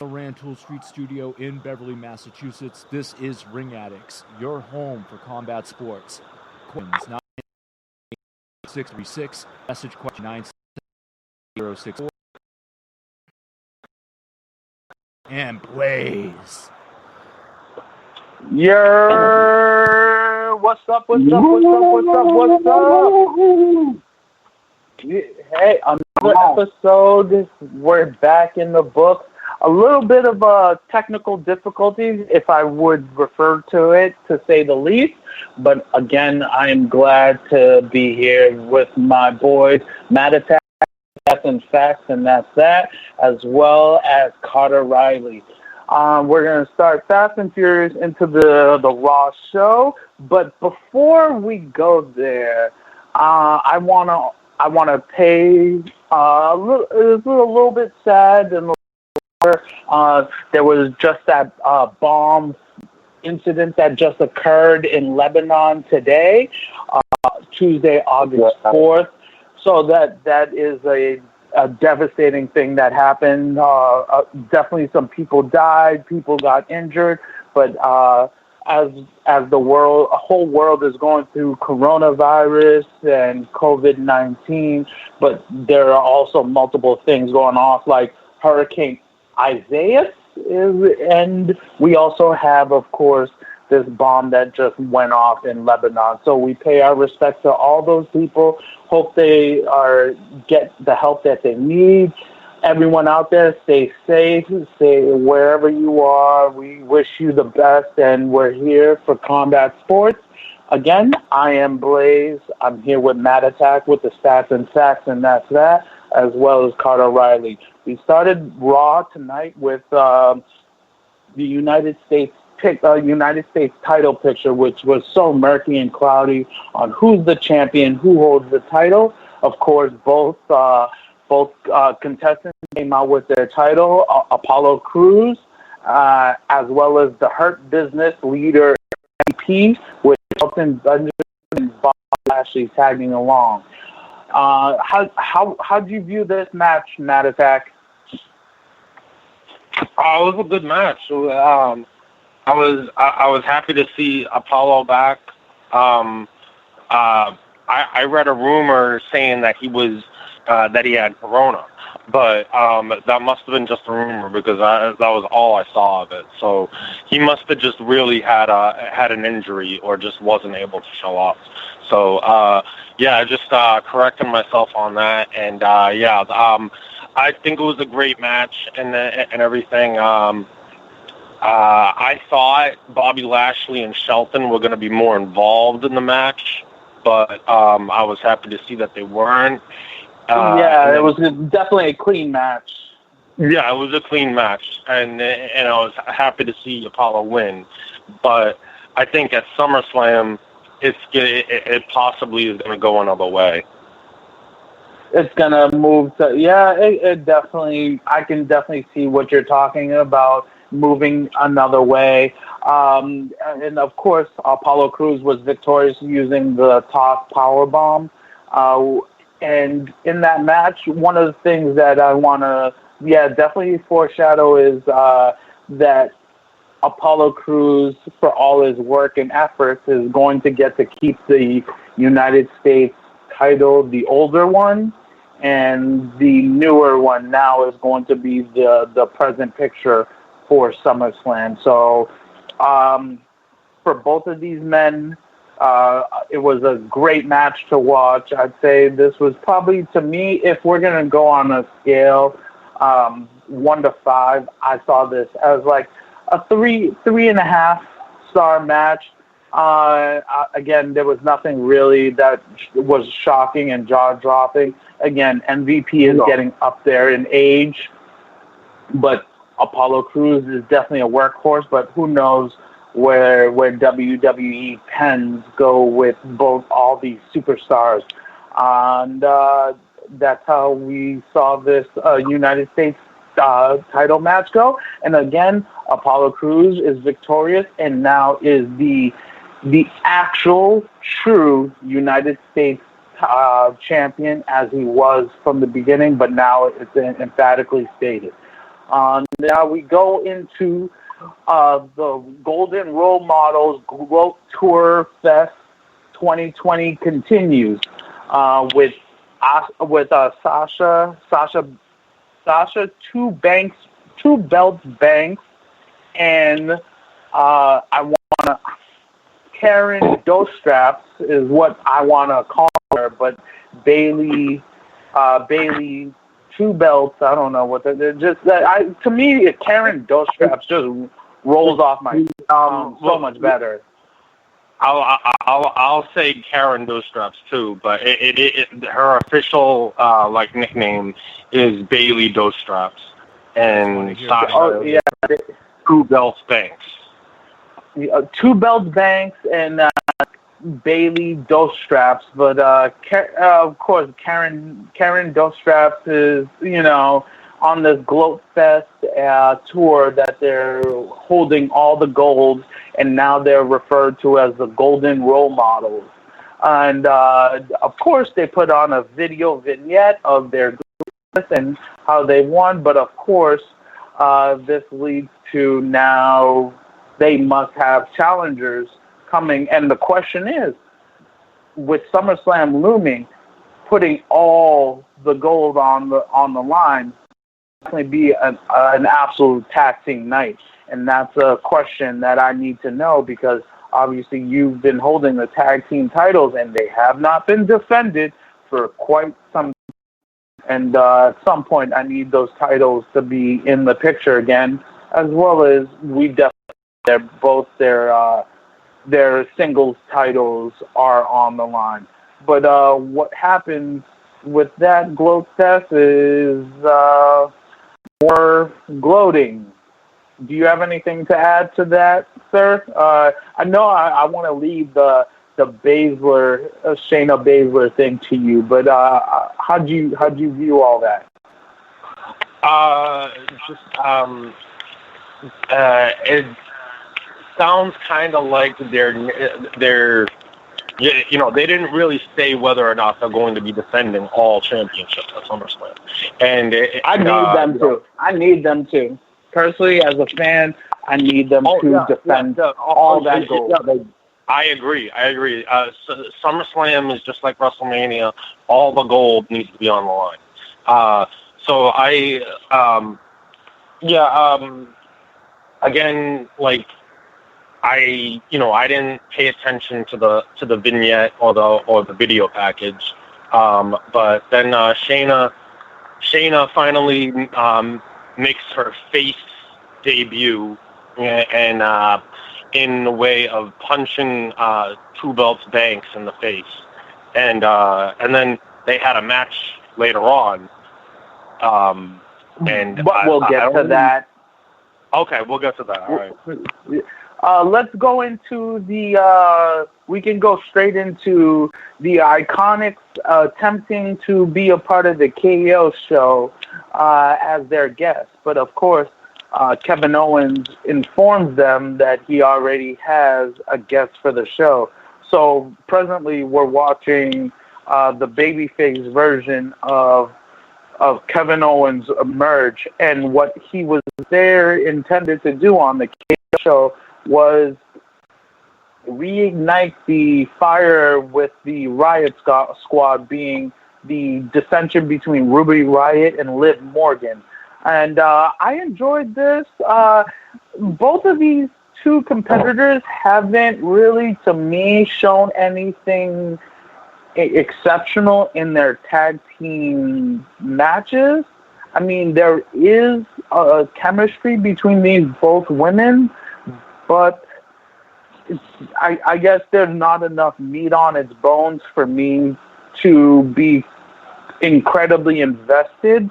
Rantoul Street Studio in Beverly, Massachusetts. This is Ring Addicts, your home for combat sports. Questions 9636, message question 9064. And Blaise. Yeah, what's up? Hey, another episode. We're back in the books. A little bit of technical difficulties, if I would refer to it, to say the least. But again, I am glad to be here with my boys, MattAttack and Facts, and that's that, as well as Carter Riley. We're going to start fast and furious into the Raw show. But before we go there, I want to pay a little bit sad and there was just that bomb incident that just occurred in Lebanon today, Tuesday, August 4th. So that is a devastating thing that happened. Definitely some people died, people got injured, but as the whole world is going through coronavirus and COVID-19, but there are also multiple things going off, like Hurricane Isaias, and we also have, of course, this bomb that just went off in Lebanon. So we pay our respects to all those people. Hope they get the help that they need. Everyone out there, stay safe. Stay wherever you are. We wish you the best, and we're here for combat sports. Again, I am Blaise. I'm here with MattAttack with the Stats and Facts, and that's that, as well as Carter Riley. We started Raw tonight with the United States title picture, which was so murky and cloudy on who's the champion, who holds the title. Of course, both contestants came out with their title, Apollo Crews, as well as the Hurt Business leader MP, with Shelton Benjamin and Bob Lashley tagging along. How do you view this match, MattAttack? It was a good match. I was happy to see Apollo back. I read a rumor saying that he had corona, but that must have been just a rumor because that was all I saw of it. So he must have just really had an injury or just wasn't able to show up. So just correcting myself on that, and I think it was a great match and everything. I thought Bobby Lashley and Shelton were going to be more involved in the match, but I was happy to see that they weren't. It was definitely a clean match. Yeah, it was a clean match, and I was happy to see Apollo win. But I think at SummerSlam, it possibly is going to go another way. It's gonna move to it definitely. I can definitely see what you're talking about, moving another way. And of course, Apollo Crews was victorious using the toss power bomb. And in that match, one of the things that I want to definitely foreshadow is that Apollo Crews, for all his work and efforts, is going to get to keep the United States title, the older one. And the newer one now is going to be the present picture for SummerSlam. So for both of these men, it was a great match to watch. I'd say this was probably, to me, if we're going to go on a scale 1 to 5, I saw this as like a 3.5 star match. Again, there was nothing really that was shocking and jaw-dropping. Again, MVP is getting up there in age, but Apollo Crews is definitely a workhorse, but who knows where WWE pens go with both all these superstars. And that's how we saw this United States title match go. And again, Apollo Crews is victorious and now is the actual true United States champion, as he was from the beginning, but now it's emphatically stated. Now we go into the Golden Role Models Globe Tour Fest 2020 continues with Sasha Two Belts Banks, and I want Karen Dostraps is what I want to call her, but Bailey Two Belts. I don't know what they're just. To me, Karen Dostraps just rolls off my so much better. I'll say Karen Dostraps too, but her official nickname is Bailey Dostraps, and Sasha Two Belts Banks. Two Belts Banks and Bailey Dostraps, but of course Karen Dostraps is on this Globe Fest tour that they're holding all the golds, and now they're referred to as the Golden Role Models. And of course they put on a video vignette of their and how they won, but of course this leads to now they must have challengers coming, and the question is, with SummerSlam looming, putting all the gold on the line, definitely be an absolute taxing night, and that's a question that I need to know, because obviously you've been holding the tag team titles and they have not been defended for quite some time. And at some point I need those titles to be in the picture again, as well as we definitely their singles titles are on the line. But what happens with that Globe Fest is more gloating. Do you have anything to add to that, sir? I know I want to leave the Baszler, Shayna Baszler thing to you, but how'd you view all that? It sounds kind of like they're they didn't really say whether or not they're going to be defending all championships at SummerSlam, and I need them to. I need them to. Personally, as a fan, I need them to defend all that gold. I agree. SummerSlam is just like WrestleMania. All the gold needs to be on the line. So again, like I didn't pay attention to the vignette or the video package, but then Shayna finally makes her face debut, and in the way of punching Two Belts Banks in the face, and then they had a match later on, but we'll get to that. Okay, we'll get to that. All right. Let's go into we can go straight into the Iconics attempting to be a part of the KO show as their guest. But of course, Kevin Owens informs them that he already has a guest for the show. So presently we're watching the babyface version of Kevin Owens emerge, and what he was there intended to do on the KO show was reignite the fire with the Riot Squad, being the dissension between Ruby Riott and Liv Morgan. And I enjoyed this. Both of these two competitors haven't really, to me, shown anything exceptional in their tag team matches. I mean, there is a chemistry between these both women, but I guess there's not enough meat on its bones for me to be incredibly invested.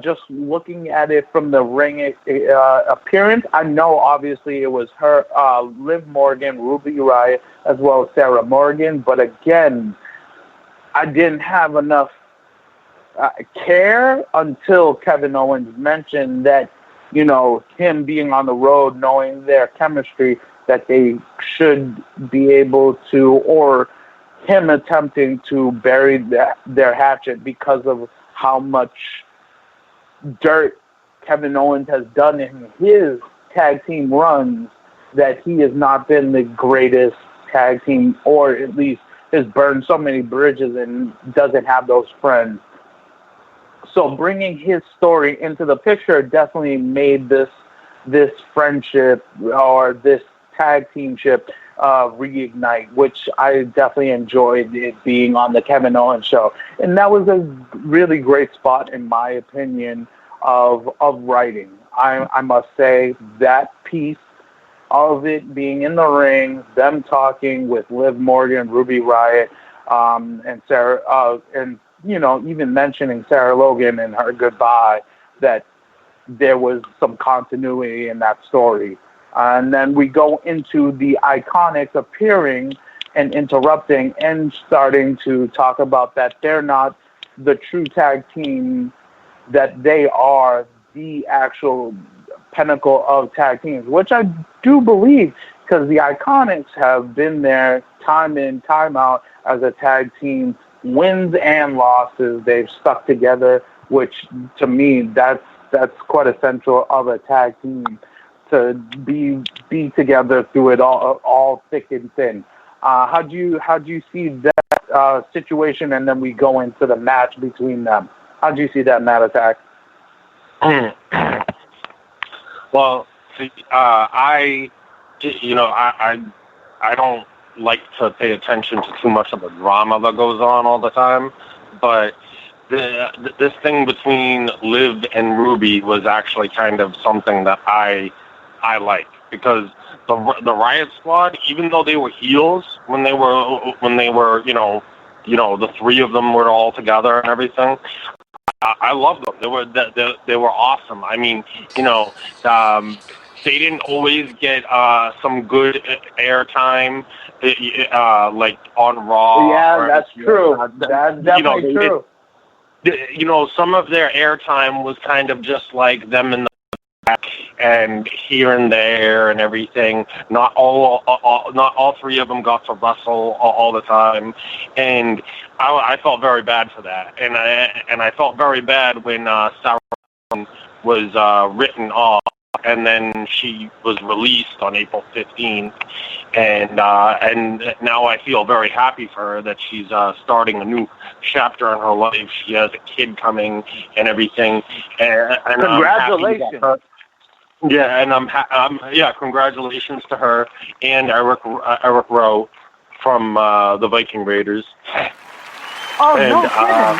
Just looking at it from the ring appearance, I know obviously it was her, Liv Morgan, Ruby Riott, as well as Sarah Morgan, but again, I didn't have enough care until Kevin Owens mentioned that, him being on the road, knowing their chemistry, that they should be able to, or him attempting to bury their hatchet because of how much dirt Kevin Owens has done in his tag team runs, that he has not been the greatest tag team, or at least has burned so many bridges and doesn't have those friends. So bringing his story into the picture definitely made this friendship or this tag teamship reignite, which I definitely enjoyed it being on the Kevin Owens show. And that was a really great spot, in my opinion, of writing. I must say that piece of it being in the ring, them talking with Liv Morgan, Ruby Riott, and Sarah, and even mentioning Sarah Logan and her goodbye, that there was some continuity in that story. And then we go into the Iconics appearing and interrupting and starting to talk about that they're not the true tag team, that they are the actual pinnacle of tag teams, which I do believe, because the Iconics have been there time in, time out as a tag team, wins and losses. They've stuck together, which to me, that's quite essential of a tag team, to be together through it all thick and thin. How do you see that situation? And then we go into the match between them. How do you see that, MattAttack? Well, I don't like to pay attention to too much of the drama that goes on all the time, but this thing between Liv and Ruby was actually kind of something that I like, because the Riot Squad, even though they were heels when they were the three of them were all together and everything, I loved them. They were awesome. I mean, they didn't always get some good airtime, like on Raw. Yeah, that's true. That's definitely true. Some of their airtime was kind of just like them in the back and here and there and everything. Not all three of them got to wrestle all the time, and I felt very bad for that. And I felt very bad when Sarah was written off, and then she was released on April 15th, and now I feel very happy for her that she's starting a new chapter in her life. She has a kid coming and everything, and congratulations. Congratulations to her and Eric Rowe from the Viking Raiders. Oh, and, no kidding!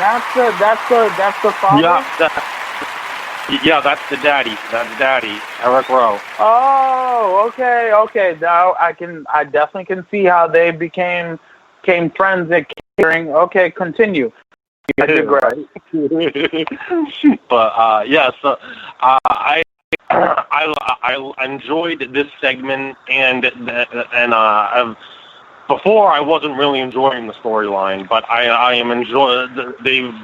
That's the father. Yeah, that's the daddy. That's Daddy, Eric Rowe. Oh, okay. Now I definitely can see how they became friends at catering. Okay, continue. I digress. But so I enjoyed this segment, and before I wasn't really enjoying the storyline, but I am enjoying. They've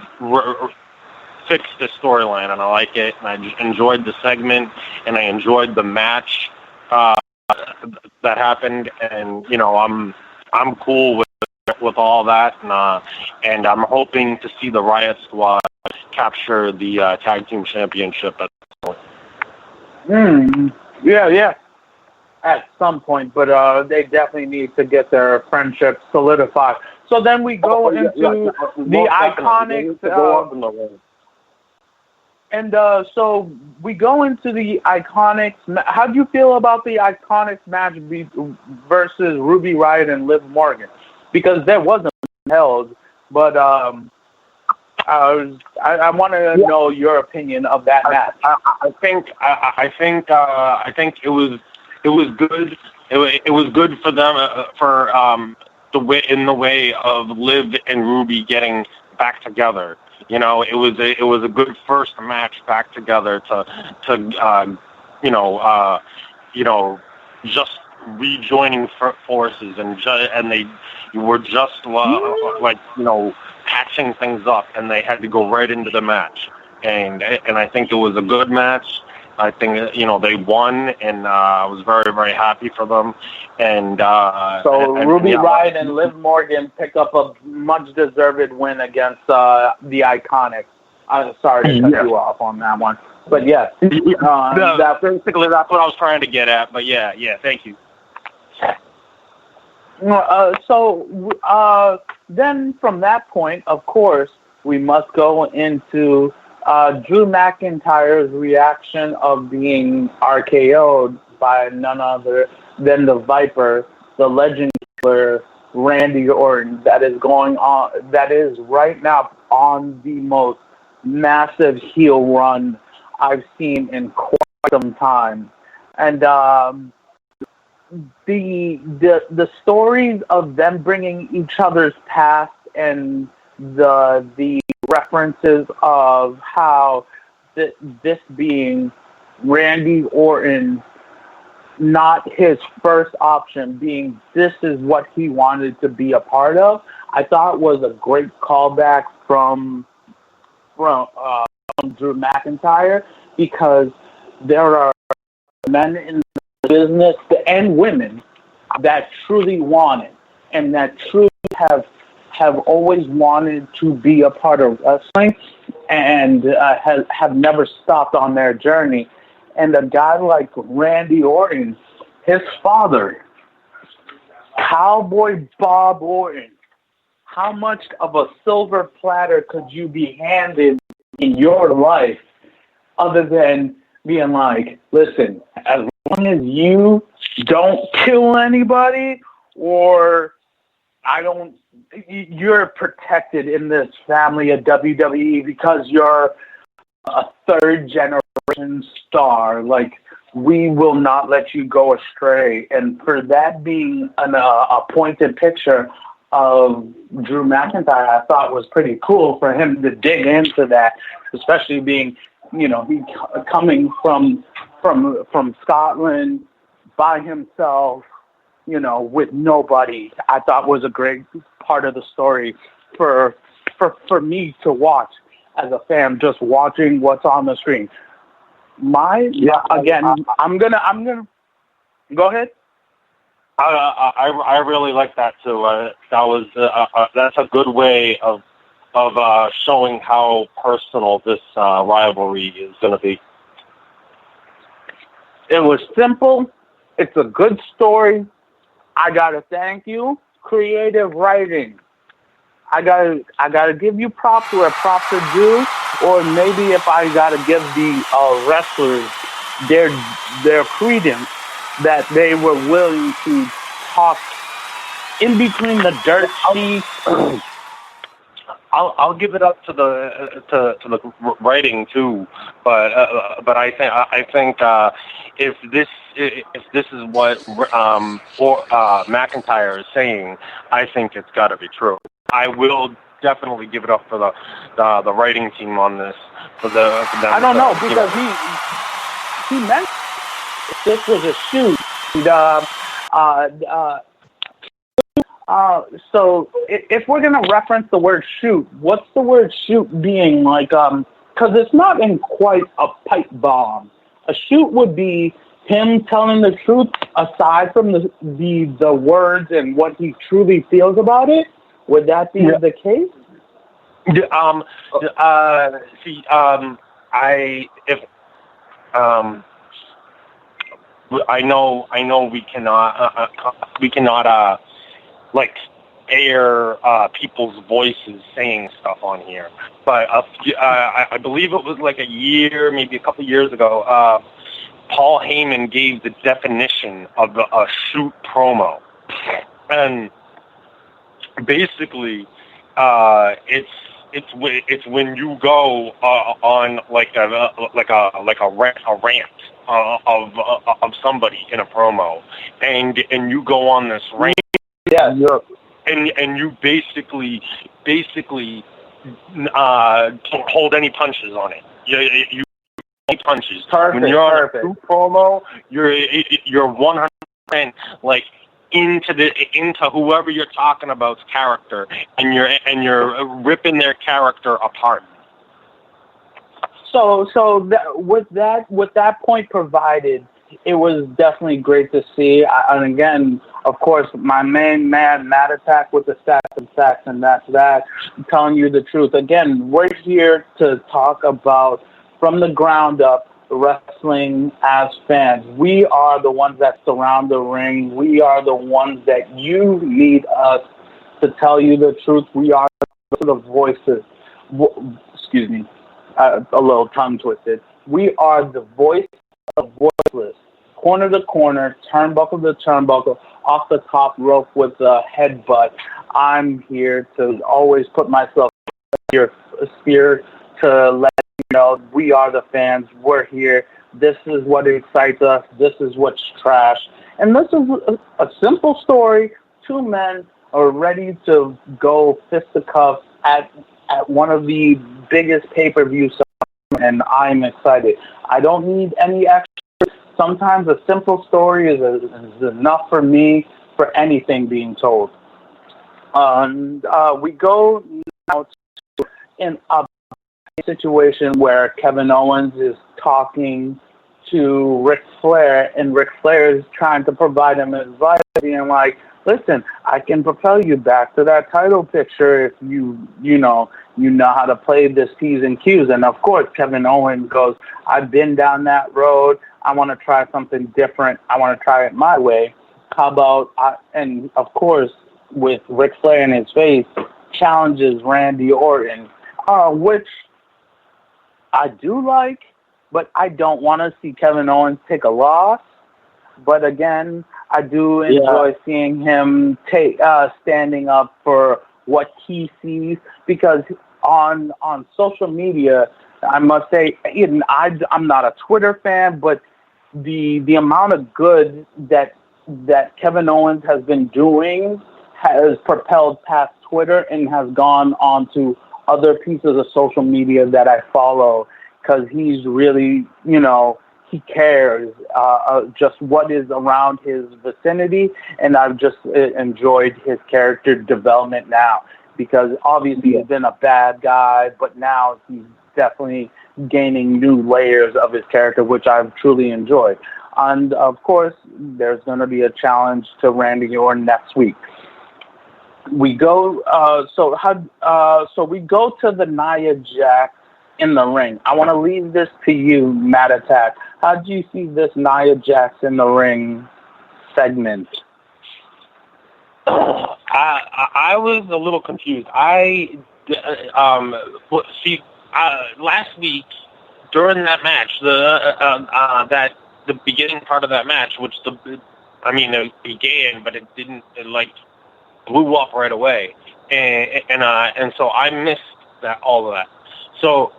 fixed the storyline, and I like it. And I just enjoyed the segment, and I enjoyed the match that happened. And I'm cool with all that, and I'm hoping to see the Riot Squad capture the tag team championship at some point. Yeah. At some point, but they definitely need to get their friendship solidified. So then we go into the Iconics. And so we go into the Iconics. How do you feel about the Iconics match versus Ruby Riott and Liv Morgan? Because there wasn't held, but I want to know your opinion of that match. I think it was good. It was good for them in the way of Liv and Ruby getting back together. It was a good first match back together to just rejoining forces, and they were just patching things up, and they had to go right into the match, and I think it was a good match. I think they won, and I was very, very happy for them. And Ruby Riott and Liv Morgan pick up a much deserved win against the Iconics. Sorry to cut you off on that one. But yes, basically that's what I was trying to get at. But yeah, thank you. Then from that point, of course, we must go into Drew McIntyre's reaction of being RKO'd by none other than the Viper, the legend killer, Randy Orton, that is right now on the most massive heel run I've seen in quite some time. And the stories of them bringing each other's past and the references of how this being Randy Orton, not his first option, being this is what he wanted to be a part of, I thought was a great callback from Drew McIntyre, because there are men in the business and women that truly want it and that truly have always wanted to be a part of wrestling and have never stopped on their journey. And a guy like Randy Orton, his father, Cowboy Bob Orton, how much of a silver platter could you be handed in your life other than being like, listen, as long as you don't kill anybody or you're protected in this family of WWE because you're a third generation star. Like, we will not let you go astray. And for that being a pointed picture of Drew McIntyre, I thought was pretty cool for him to dig into that, especially being, he coming from Scotland by himself, with nobody. I thought was a great part of the story for me to watch as a fan, just watching what's on the screen. I'm gonna go ahead. I really like that too. That's a good way of showing how personal this rivalry is going to be. It was simple. It's a good story. I gotta thank you. Creative writing. I gotta give you props where props are due, or maybe if I gotta give the wrestlers their credence that they were willing to talk in between the dirt sheets. I'll give it up to the writing too, but I think if this is what McIntyre is saying, I think it's got to be true. I will definitely give it up for the writing team on this. For them I don't know, because he meant this was a shoot. So if we're gonna reference the word shoot, what's the word shoot being like? Because it's not in quite a pipe bomb. A shoot would be him telling the truth, aside from the words and what he truly feels about it. Would that be the case? I know we cannot like air people's voices saying stuff on here, but I believe it was like a year, maybe a couple years ago, Paul Heyman gave the definition of a shoot promo, and basically it's when you go on like a rant of somebody in a promo, and you go on this rant. Yeah, and you basically don't hold any punches on it. You punches. Perfect, when you're on a true promo, you're 100% like into whoever you're talking about's character, and you're ripping their character apart. So with that point provided, it was definitely great to see. And again, Of course, my main man, MattAttack with the stats and facts, and that's that. I'm telling you the truth. Again, we're here to talk about from the ground up wrestling as fans. We are the ones that surround the ring. We are the ones that you need us to tell you the truth. We are the voices. Excuse me, a little tongue twisted. We are the voice of voiceless. Corner to corner, turnbuckle to turnbuckle, off the top rope with a headbutt. I'm here to always put myself in your sphere to let you know we are the fans. We're here. This is what excites us. This is what's trash. And this is a simple story. Two men are ready to go fisticuffs at one of the biggest pay-per-views, and I'm excited. I don't need any extra. Sometimes a simple story is enough for me for anything being told. We go now to in a situation where Kevin Owens is talking to Ric Flair, and Ric Flair is trying to provide him advice, being like, listen, I can propel you back to that title picture if you know how to play this P's and Q's. And of course, Kevin Owens goes, I've been down that road. I want to try something different. I want to try it my way. How about, and of course, with Ric Flair in his face, challenges Randy Orton, which I do like, but I don't want to see Kevin Owens take a loss. But again, I do enjoy seeing him standing up for what he sees, because on social media, I must say, I'm not a Twitter fan, but the amount of good that Kevin Owens has been doing has propelled past Twitter and has gone on to other pieces of social media that I follow, because he's really, he cares just what is around his vicinity, and I've just enjoyed his character development now, because obviously he's been a bad guy, but now he's definitely gaining new layers of his character, which I've truly enjoyed. And of course, there's going to be a challenge to Randy Orton next week. We go, so we go to the Nia Jax in the ring. I want to leave this to you, MattAttack. How do you see this Nia Jax in the ring segment? I was a little confused. Last week during that match, the beginning part of that match, which it began, but it didn't. It blew up right away, and so I missed all of that. So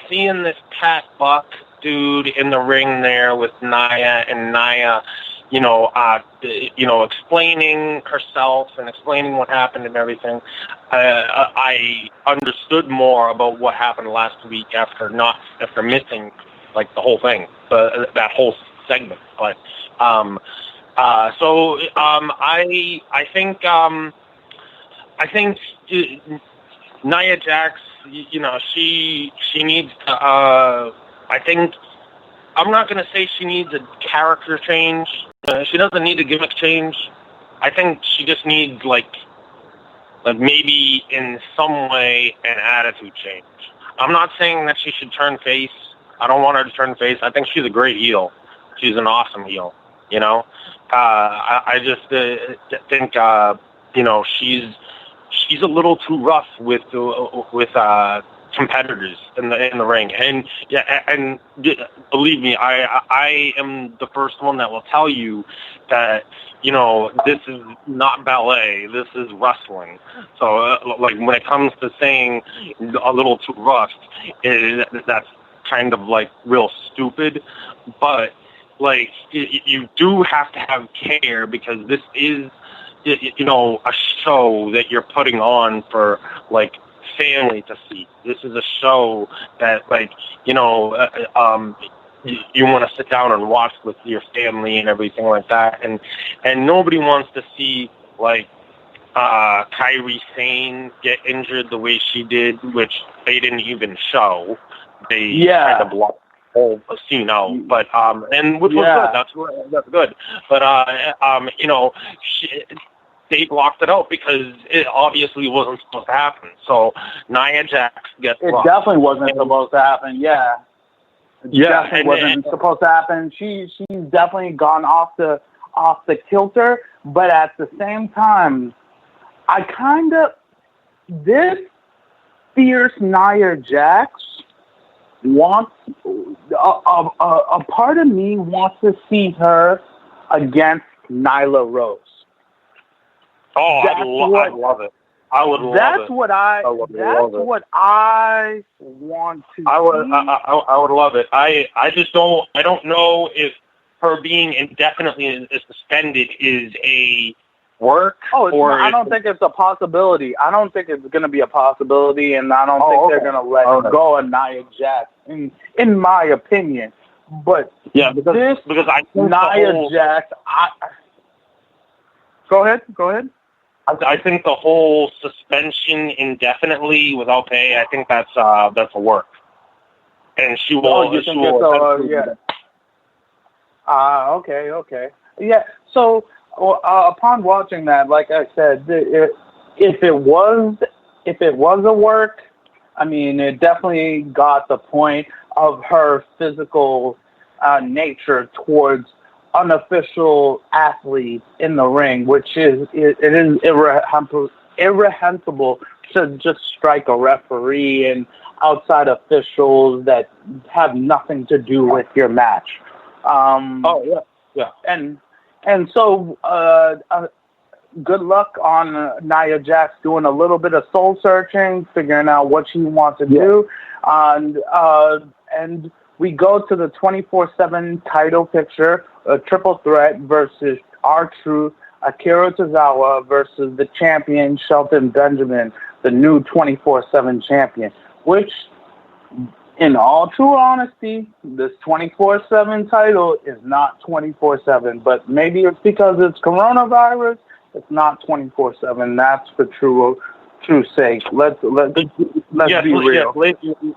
seeing this Pat Buck dude in the ring there with Nia, and Nia, explaining herself and explaining what happened and everything, I understood more about what happened last week after missing the whole thing, that whole segment. But I think Nia Jax, she needs to. I think I'm not going to say she needs a character change. She doesn't need a gimmick change. I think she just needs maybe in some way an attitude change. I'm not saying that she should turn face. I don't want her to turn face. I think she's a great heel. She's an awesome heel. I just think she's a little too rough with competitors in the ring, and believe me, I am the first one that will tell you that this is not ballet, this is wrestling. So when it comes to saying a little too rough, that's kind of real stupid, but you do have to have care, because this is a show that you're putting on for family to see. This is a show that you want to sit down and watch with your family and everything like that, and nobody wants to see Kairi Sane get injured the way she did, which they didn't even show. They kind of blocked. whole scene out. But and which was good. That's good. But they blocked it out because it obviously wasn't supposed to happen. So Nia Jax gets blocked. It definitely wasn't supposed to happen. Yeah. Definitely wasn't supposed to happen. She's definitely gone off the kilter, but at the same time, this fierce Nia Jax wants a part of me wants to see her against Nyla Rose. Oh, I'd love it. I would love it. That's what I want to see. I would love it. I just don't. I don't know if her being indefinitely suspended is a work. I don't think it's a possibility. I don't think it's going to be a possibility, and I don't think they're going to let go of Nia Jax, in my opinion. But because I think Nia Jax. Go ahead. I think the whole suspension indefinitely without pay, I think that's a work. And she will. Okay. Yeah. So upon watching that, like I said, if it was a work, I mean, it definitely got the point of her physical nature towards unofficial athletes in the ring, which is irreprehensible to just strike a referee and outside officials that have nothing to do with your match. And so good luck on Nia Jax doing a little bit of soul searching, figuring out what she wants to do, and we go to the 24/7 title picture, a triple threat versus R-Truth, Akira Tozawa versus the champion Shelton Benjamin, the new 24/7 champion, which, in all true honesty, this 24/7 title is not 24/7, but maybe it's because it's coronavirus, it's not 24/7. That's for true sake. Let's be real.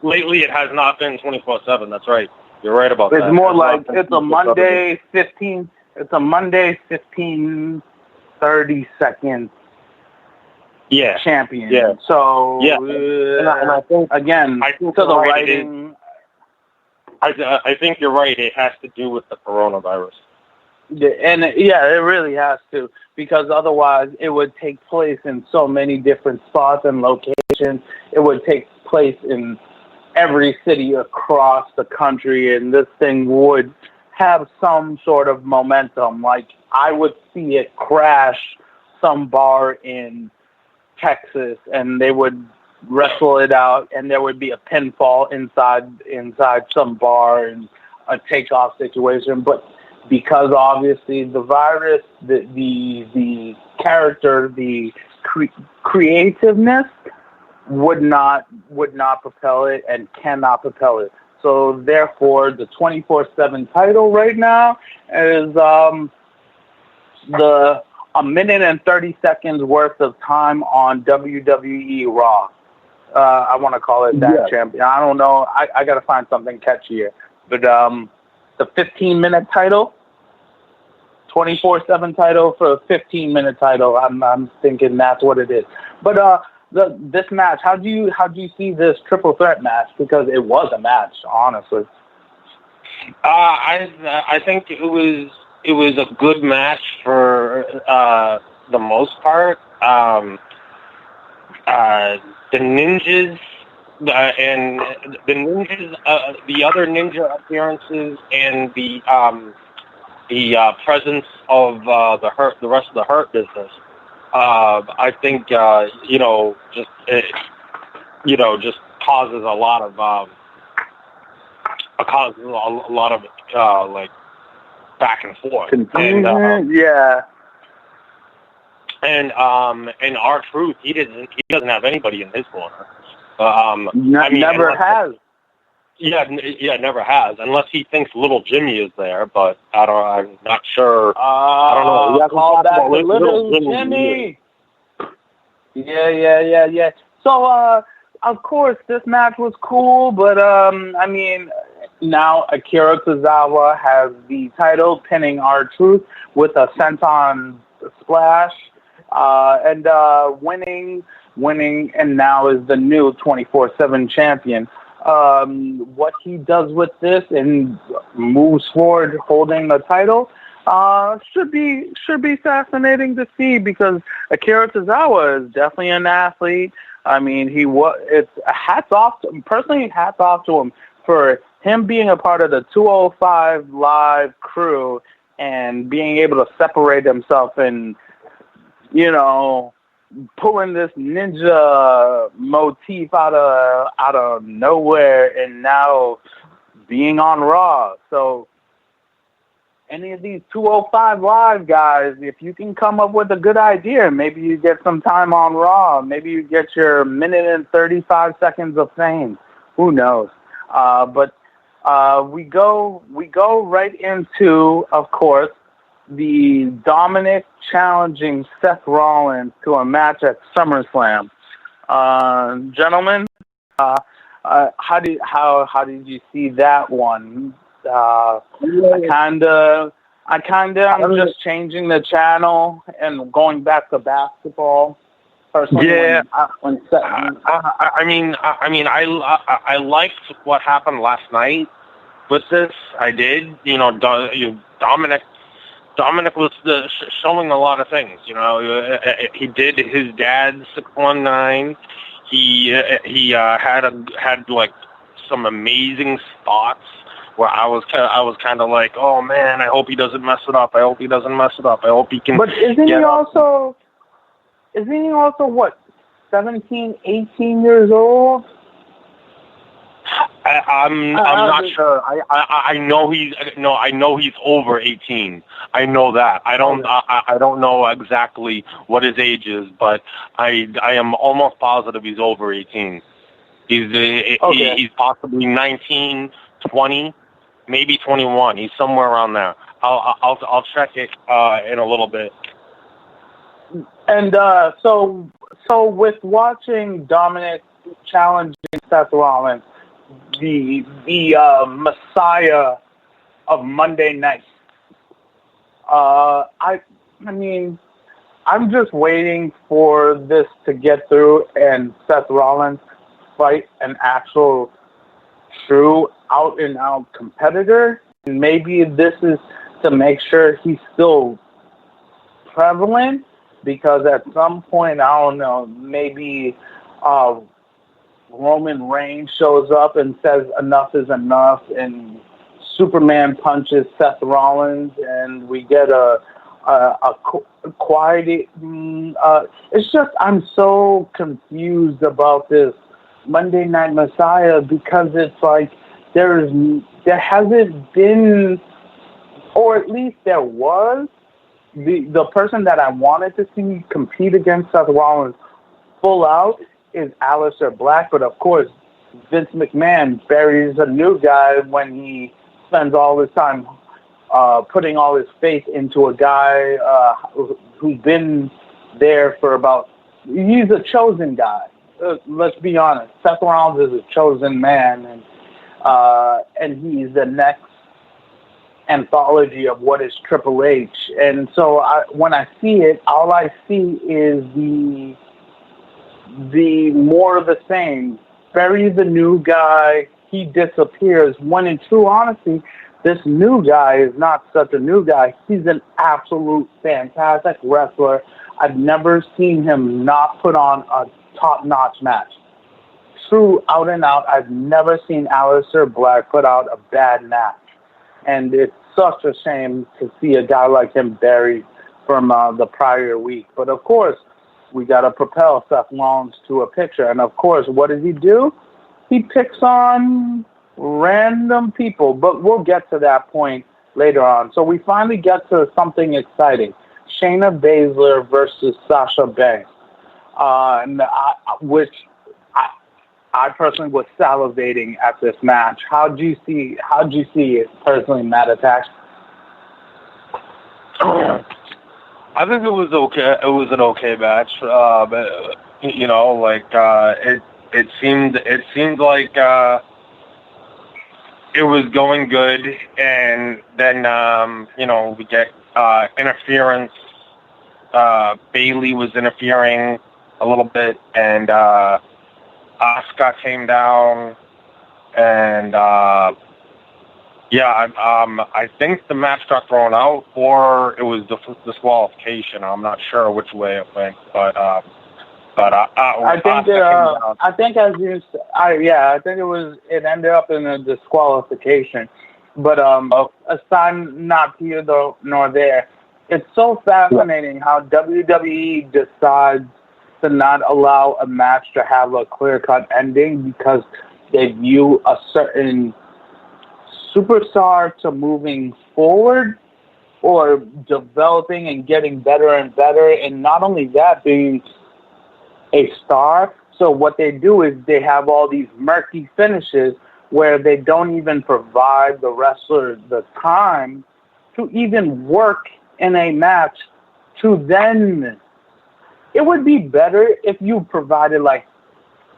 Lately, it has not been 24/7. That's right. You're right about that. It's more like it's a Monday 15. It's a Monday 15, 30 second. Yeah. Champion. Yeah. So and I think again, I think to the right, writing. I think you're right. It has to do with the coronavirus. It really has to, because otherwise it would take place in so many different spots and locations. It would take place in every city across the country, and this thing would have some sort of momentum. Like, I would see it crash some bar in Texas, and they would wrestle it out, and there would be a pinfall inside some bar and a takeoff situation. But because obviously the virus, the character, the creativeness would not propel it and cannot propel it. So therefore, the 24/7 title right now is a minute and 30 seconds worth of time on WWE Raw. I want to call it that, champion. I don't know. I got to find something catchier. But the 15-minute title, 24/7 title for a 15-minute title. I'm thinking that's what it is. But this match, how do you see this triple threat match? Because it was a match, honestly. I think it was a good match for the most part. The ninjas the other ninja appearances, and the presence of the rest of the Hurt business. I think just causes a lot of like back and forth. Confusion, And R-Truth, he doesn't have anybody in his corner. Never has. Yeah, never has, unless he thinks Little Jimmy is there. But I'm not sure. I don't know. Call that Little Jimmy. Yeah. So, of course, this match was cool, but now Akira Tozawa has the title, pinning R-Truth with a senton splash, and winning, and now is the new 24/7 champion. What he does with this and moves forward holding the title should be fascinating to see, because Akira Tozawa is definitely an athlete. I mean, it's hats off to him for him being a part of the 205 Live crew and being able to separate himself and, pulling this ninja motif out of nowhere and now being on Raw. So any of these 205 Live guys, if you can come up with a good idea, maybe you get some time on Raw. Maybe you get your minute and 35 seconds of fame. Who knows? But we go right into, of course, the Dominic challenging Seth Rollins to a match at SummerSlam. Gentlemen, how did you see that one? I'm just changing the channel and going back to basketball. Personally, yeah, I liked what happened last night with this. I did. Dominic was showing a lot of things. He did his dad's 619. He had like some amazing spots where I was kind of like, oh man, I hope he doesn't mess it up. I hope he can. But isn't he also what, 17, 18 years old? I'm not sure. I know he's over 18. I know that. I don't know exactly what his age is, but I am almost positive he's over 18. He's possibly 19, 20, maybe 21. He's somewhere around there. I'll check it in a little bit. And so with watching Dominic challenging Seth Rollins, the Messiah of Monday night, I mean, I'm just waiting for this to get through and Seth Rollins fight an actual, true, out-and-out competitor. And maybe this is to make sure he's still prevalent, because at some point, I don't know, maybe Roman Reigns shows up and says enough is enough, and Superman punches Seth Rollins, and we get a quiet. It's just, I'm so confused about this Monday Night Messiah, because it's like there hasn't been, or at least there was, the person that I wanted to see compete against Seth Rollins full out is Aleister Black, but of course Vince McMahon buries a new guy when he spends all his time putting all his faith into a guy who's been there for he's a chosen guy. Let's be honest. Seth Rollins is a chosen man, and he's the next anthology of what is Triple H. And so when I see it, all I see is the more of the same. Bury the new guy, he disappears. When in true honesty, this new guy is not such a new guy. He's an absolute fantastic wrestler. I've never seen him not put on a top-notch match. True out and out, I've never seen Aleister Black put out a bad match. And it's such a shame to see a guy like him buried from the prior week. But of course, we got to propel Seth Rollins to a picture. And of course, what does he do? He picks on random people. But we'll get to that point later on. So we finally get to something exciting. Shayna Baszler versus Sasha Banks. Which I personally was salivating at this match. How'd you see it personally, MattAttack? I think it was okay. It was an okay match. But, it seemed like it was going good, and then we get interference. Bailey was interfering a little bit, and Asuka came down, and I think the match got thrown out, or it was disqualification. I'm not sure which way it went, but I think it ended up in a disqualification. But aside not here nor there, it's so fascinating how WWE decides to not allow a match to have a clear-cut ending because they view a certain superstar to moving forward or developing and getting better and better, and not only that, being a star. So what they do is they have all these murky finishes where they don't even provide the wrestler the time to even work in a match to then. It would be better if you provided like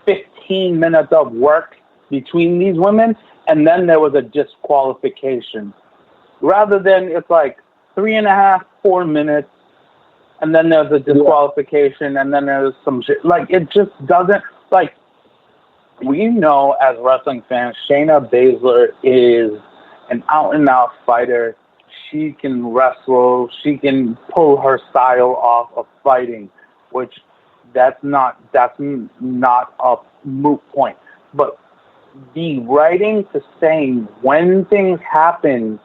15 minutes of work between these women and then there was a disqualification. Rather than it's like 3.5, 4 minutes and then there's a disqualification and then there's some shit. Like, it just doesn't, like, we know as wrestling fans, Shayna Baszler is an out-and-out fighter. She can wrestle. She can pull her style off of fighting, which that's not a moot point. But the writing to saying when things happen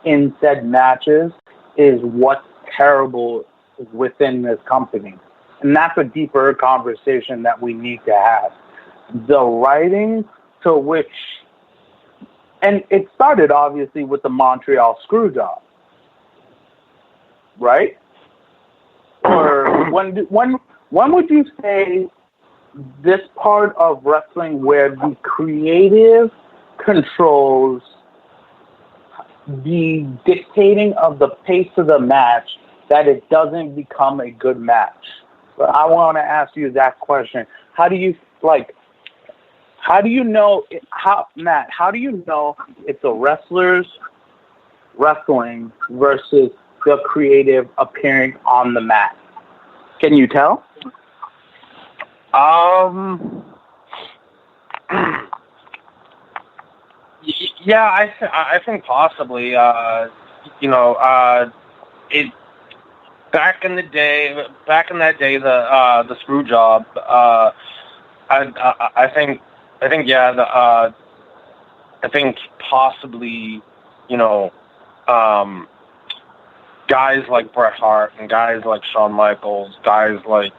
in said matches is what's terrible within this company. And that's a deeper conversation that we need to have. The writing to which, and it started obviously with the Montreal Screwjob, right? Or when would you say this part of wrestling where the creative controls the dictating of the pace of the match, that it doesn't become a good match? But I want to ask you that question. How do you know it's a wrestler's wrestling versus the creative appearing on the mat? Can you tell? Yeah, I think possibly. It back in that day, the screw job. I think possibly, guys like Bret Hart and guys like Shawn Michaels, guys like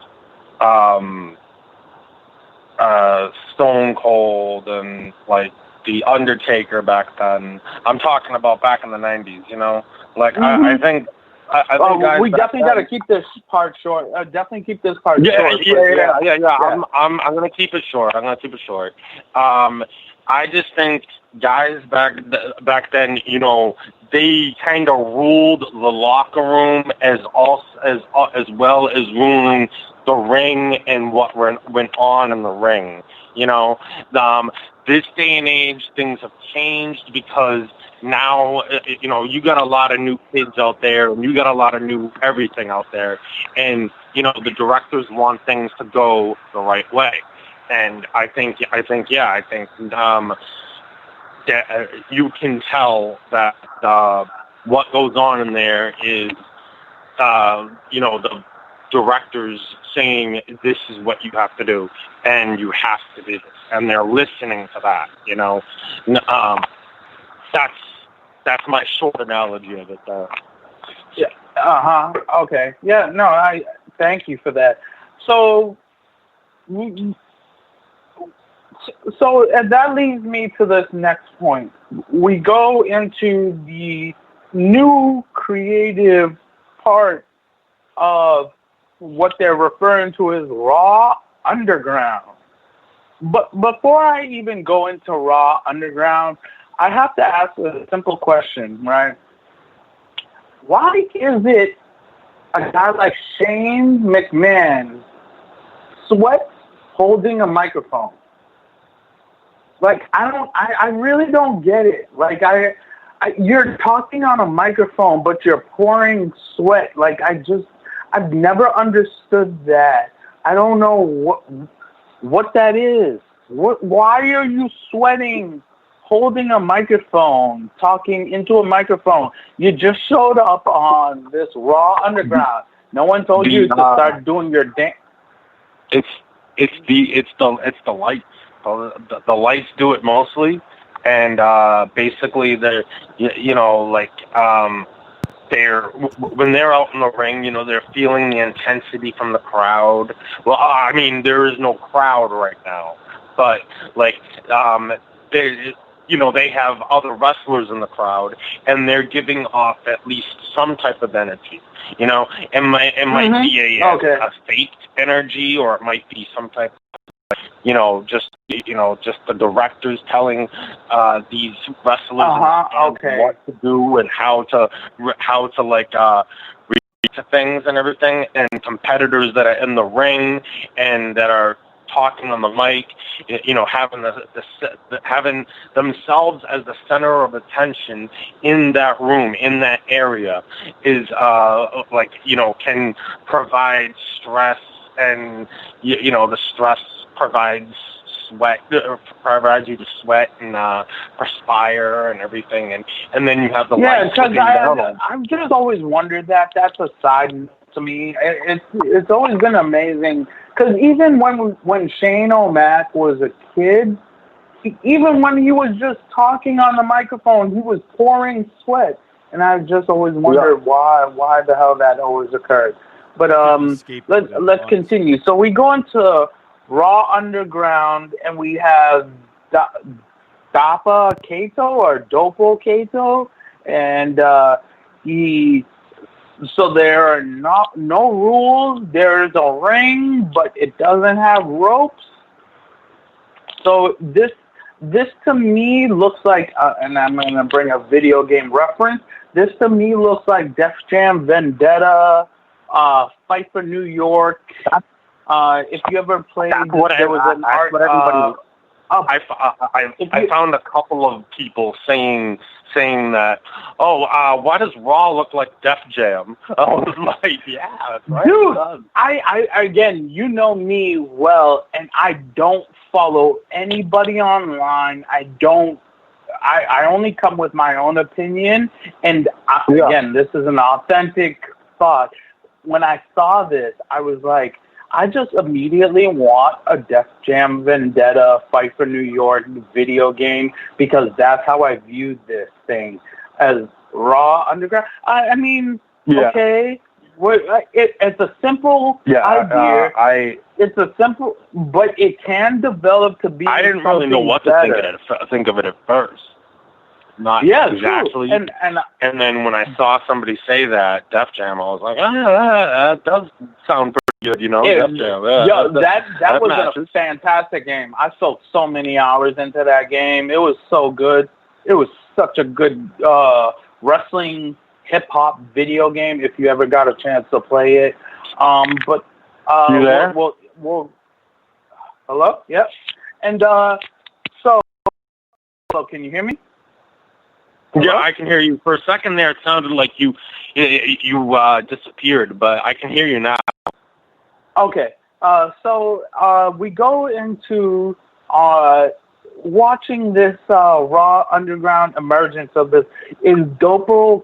Stone Cold and like The Undertaker back then. I'm talking about back in the 90s, Like, mm-hmm. I think guys we definitely got to keep this part short. Definitely keep this part short. Yeah. I'm going to keep it short. I just think guys back then, they kind of ruled the locker room as well as ruling the ring and what went on in the ring. This day and age, things have changed because now, you got a lot of new kids out there, and you got a lot of new everything out there, and the directors want things to go the right way, and I think that you can tell that what goes on in there is, the directors saying this is what you have to do, and you have to do this, and they're listening to that. That's my short analogy of it, though. Yeah. Okay. Yeah. No. I thank you for that. So and that leads me to this next point. We go into the new creative part of what they're referring to as Raw Underground. But before I even go into Raw Underground, I have to ask a simple question, right? Why is it a guy like Shane McMahon sweats holding a microphone? Like, I really don't get it. Like, you're talking on a microphone, but you're pouring sweat. Like, I've never understood that. I don't know what that is. Why are you sweating, holding a microphone, talking into a microphone? You just showed up on this Raw Underground. No one told you to start doing your dance. It's the lights. The lights do it mostly, and basically they're when they're out in the ring, they're feeling the intensity from the crowd. Well, I mean, there is no crowd right now, but they have other wrestlers in the crowd, and they're giving off at least some type of energy. It might be a faked energy, or it might be some type of, just the directors telling these wrestlers what to do and how to react to things and everything, and competitors that are in the ring and that are talking on the mic, having themselves as the center of attention in that room, in that area, is can provide stress, and the stress provides you to sweat and perspire and everything, and then you have the lights looking down. I've just always wondered that. That's a side to me. It's always been amazing, because even when Shane O'Mac was a kid, even when he was just talking on the microphone, he was pouring sweat, and I've just always wondered why the hell that always occurred. But let's continue. So we go into Raw Underground, and we have Dapa Kato or Dopo Kato, and so there are no rules. There's a ring, but it doesn't have ropes. So this to me looks like, and I'm going to bring a video game reference. This to me looks like Def Jam Vendetta, Fight for New York. If you ever played, there was an art. I found a couple of people saying that, why does Raw look like Def Jam? I was like, yeah, that's right. Dude, I again, you know me well, and I don't follow anybody online. I only come with my own opinion, and again, this is an authentic thought. When I saw this, I was like, I just immediately want a Def Jam Vendetta Fight for New York video game, because that's how I viewed this thing, as Raw Underground. I mean, okay, it's a simple idea. It's a simple, but it can develop to be. I didn't really know what to think of it at first. Not exactly. And then when I saw somebody say that, Def Jam, I was like, that does sound pretty good, Def Jam. That was a fantastic game. I soaked so many hours into that game. It was so good. It was such a good wrestling hip-hop video game, if you ever got a chance to play it. But you there? We'll hello? Yep. And so can you hear me? Hello? Yeah, I can hear you. For a second there, it sounded like you disappeared, but I can hear you now. Okay. So we go into watching this Raw Underground emergence of this. Is Dapa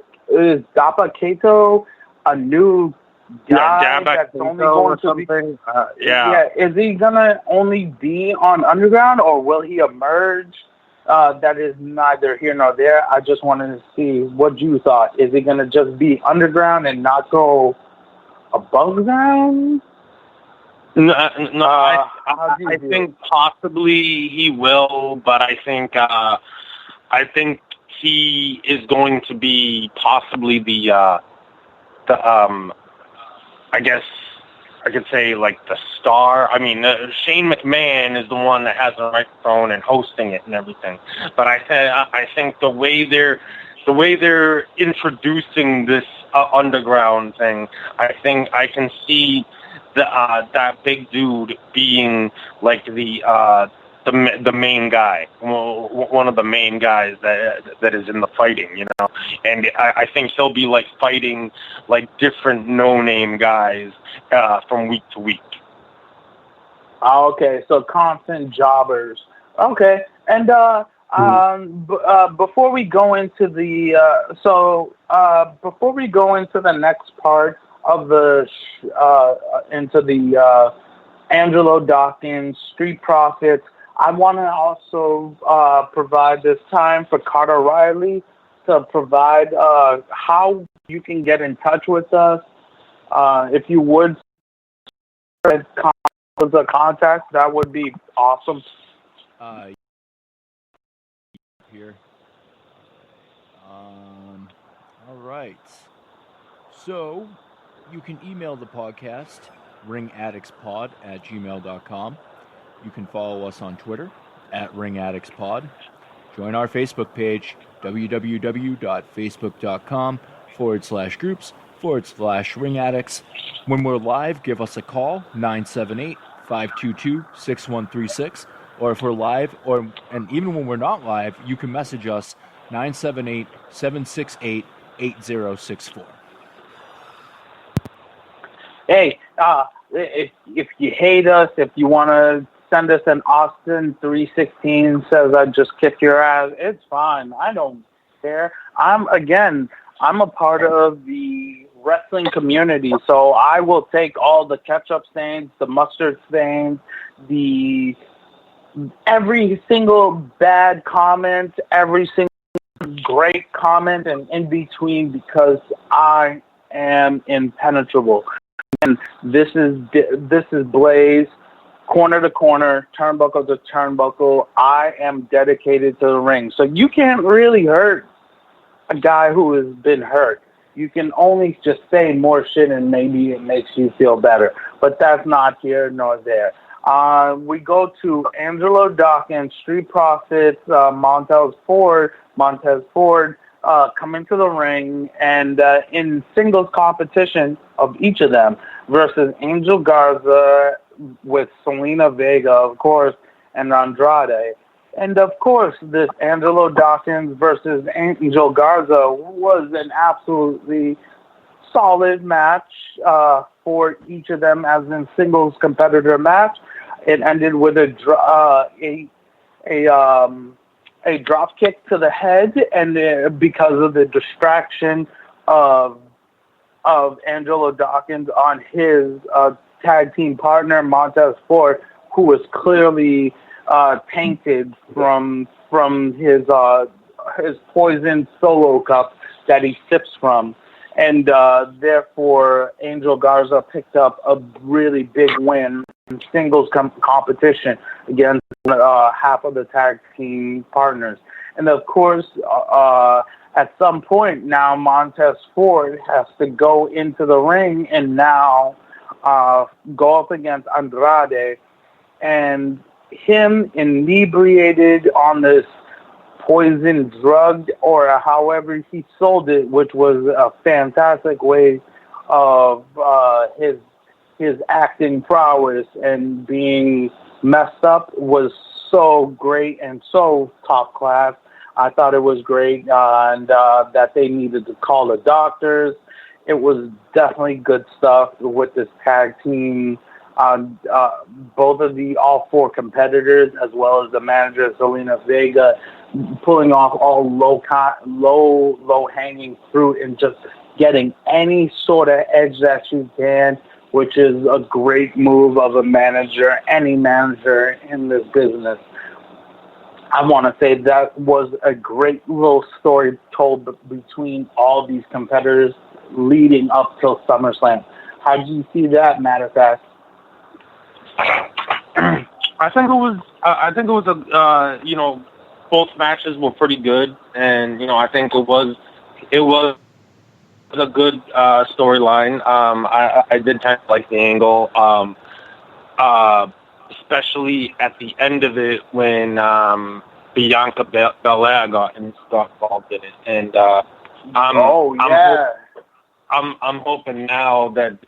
Kato a new guy that's only going to be? Is he gonna only be on Underground, or will he emerge? That is neither here nor there. I just wanted to see what you thought. Is he going to just be underground and not go above ground? No, I think possibly he will, but I think he is going to be possibly the I guess I could say, like, the star. I mean, Shane McMahon is the one that has the microphone and hosting it and everything. But I think the way they're introducing this underground thing, I think I can see that big dude being like the the main guy, one of the main guys that is in the fighting, you know. And I think he'll be like fighting like different no-name guys from week to week. Okay, so constant jobbers. Okay, and before we go into the next part of into the Angelo Dawkins Street Profits, I want to also provide this time for Carter Riley to provide how you can get in touch with us. If you would contact, that would be awesome. Here. All right. So you can email the podcast, ringaddictspod@gmail.com. You can follow us on Twitter @ringaddictspod. Join our Facebook page, www.facebook.com/groups/ringaddicts. When we're live, give us a call, 978-522-6136. Or if we're live, and even when we're not live, you can message us, 978-768-8064. Hey, if you hate us, if you want to send us an Austin 316 says I just kicked your ass, it's fine. I don't care. I'm a part of the wrestling community, so I will take all the ketchup stains, the mustard stains, every single bad comment, every single great comment, and in between, because I am impenetrable. And this is Blaise, corner to corner, turnbuckle to turnbuckle. I am dedicated to the ring. So you can't really hurt a guy who has been hurt. You can only just say more shit and maybe it makes you feel better. But that's not here nor there. We go to Angelo Dawkins, Street Profits, Montez Ford come into the ring, and in singles competition of each of them versus Angel Garza with Selena Vega, of course, and Andrade. And of course, this Angelo Dawkins versus Angel Garza was an absolutely solid match for each of them as in singles competitor match. It ended with a drop kick to the head, and because of the distraction of Angelo Dawkins on his tag team partner Montez Ford, who was clearly tainted from his poison solo cup that he sips from. And therefore, Angel Garza picked up a really big win in singles competition against half of the tag team partners. And of course, at some point now, Montez Ford has to go into the ring and now go up against Andrade. And him inebriated on this poison drug, or however he sold it, which was a fantastic way of his acting prowess and being messed up, was so great and so top class. I thought it was great, and that they needed to call the doctors. It was definitely good stuff with this tag team. Both of all four competitors, as well as the manager Selena Vega, pulling off all low hanging fruit and just getting any sort of edge that you can, which is a great move of a manager, any manager in this business. I want to say that was a great little story told between all these competitors leading up till SummerSlam. How did you see that, MattAttack? I think it was both matches were pretty good, and I think it was a good storyline. I did kind of like the angle, especially at the end of it when Bianca Belair got involved in it, and I'm hoping now that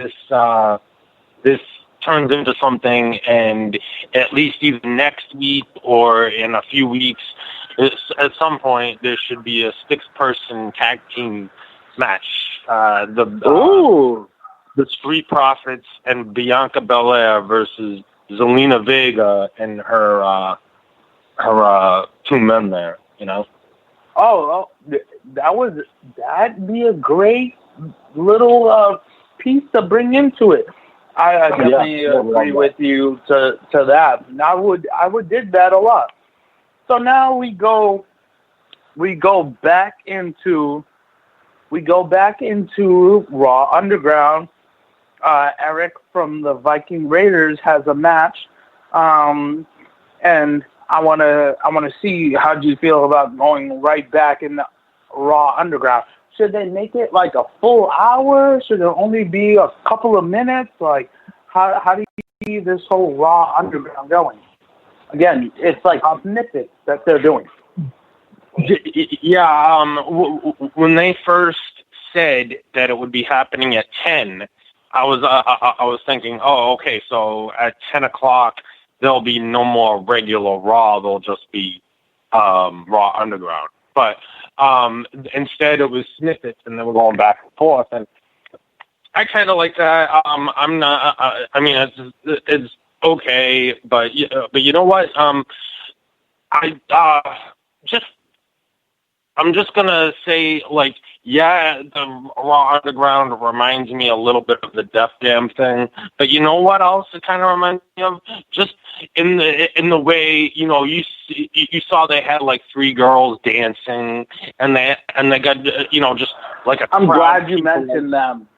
this turns into something, and at least either next week or in a few weeks, at some point, there should be a 6-person tag team match. The Street Profits and Bianca Belair versus Zelina Vega and her 2 men there, you know? That'd be a great little piece to bring into it. I definitely agree with you to that. I would dig that a lot. So now we go back into Raw Underground. Eric from the Viking Raiders has a match, and I wanna see how do you feel about going right back in the Raw Underground. Should they make it like a full hour? Should it only be a couple of minutes? Like, how do you see this whole Raw Underground going? Again, it's like snippets that they're doing. Yeah, when they first said that it would be happening at 10, I was thinking, oh, okay, so at 10 o'clock there'll be no more regular Raw. There'll just be Raw Underground. But instead, it was snippets, and they were going back and forth, and I kind of like that. I'm not. I mean, it's okay, but you know what? I'm just gonna say, like, yeah, the Raw Underground reminds me a little bit of the Def Jam thing, but you know what else it kind of reminds me of? Just in the way, you know, you saw they had like 3 girls dancing, and they got, you know, just like a. I'm glad you mentioned them.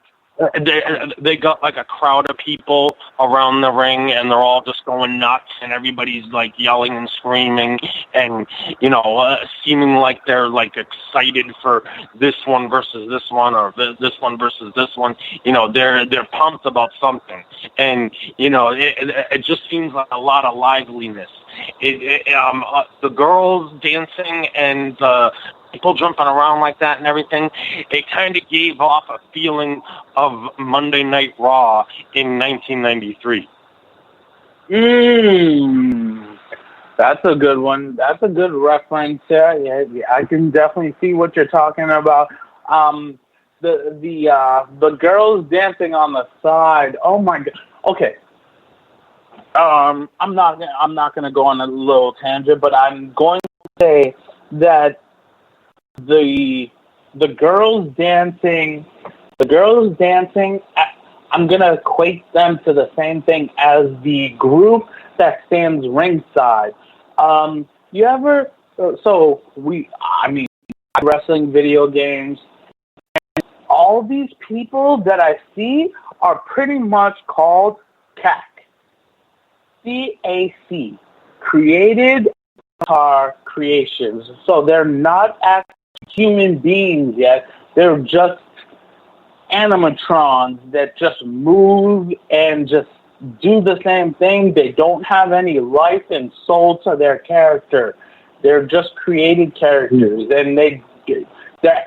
They got like a crowd of people around the ring, and they're all just going nuts, and everybody's like yelling and screaming, and you know, seeming like they're like excited for this one versus this one, or this one versus this one. You know, they're pumped about something, and you know, it just seems like a lot of liveliness. The girls dancing and the people jumping around like that and everything, it kind of gave off a feeling of Monday Night Raw in 1993. That's a good one. That's a good reference there. Yeah, I can definitely see what you're talking about. The girls dancing on the side. Oh my God. Okay. I'm not gonna go on a little tangent, but I'm going to say that the girls dancing, I'm going to equate them to the same thing as the group that stands ringside. Wrestling video games, all these people that I see are pretty much called CAC. CAC. Created Avatar Creations. So they're not actually human beings yet. They're just animatrons that just move and just do the same thing. They don't have any life and soul to their character. They're just created characters, and they're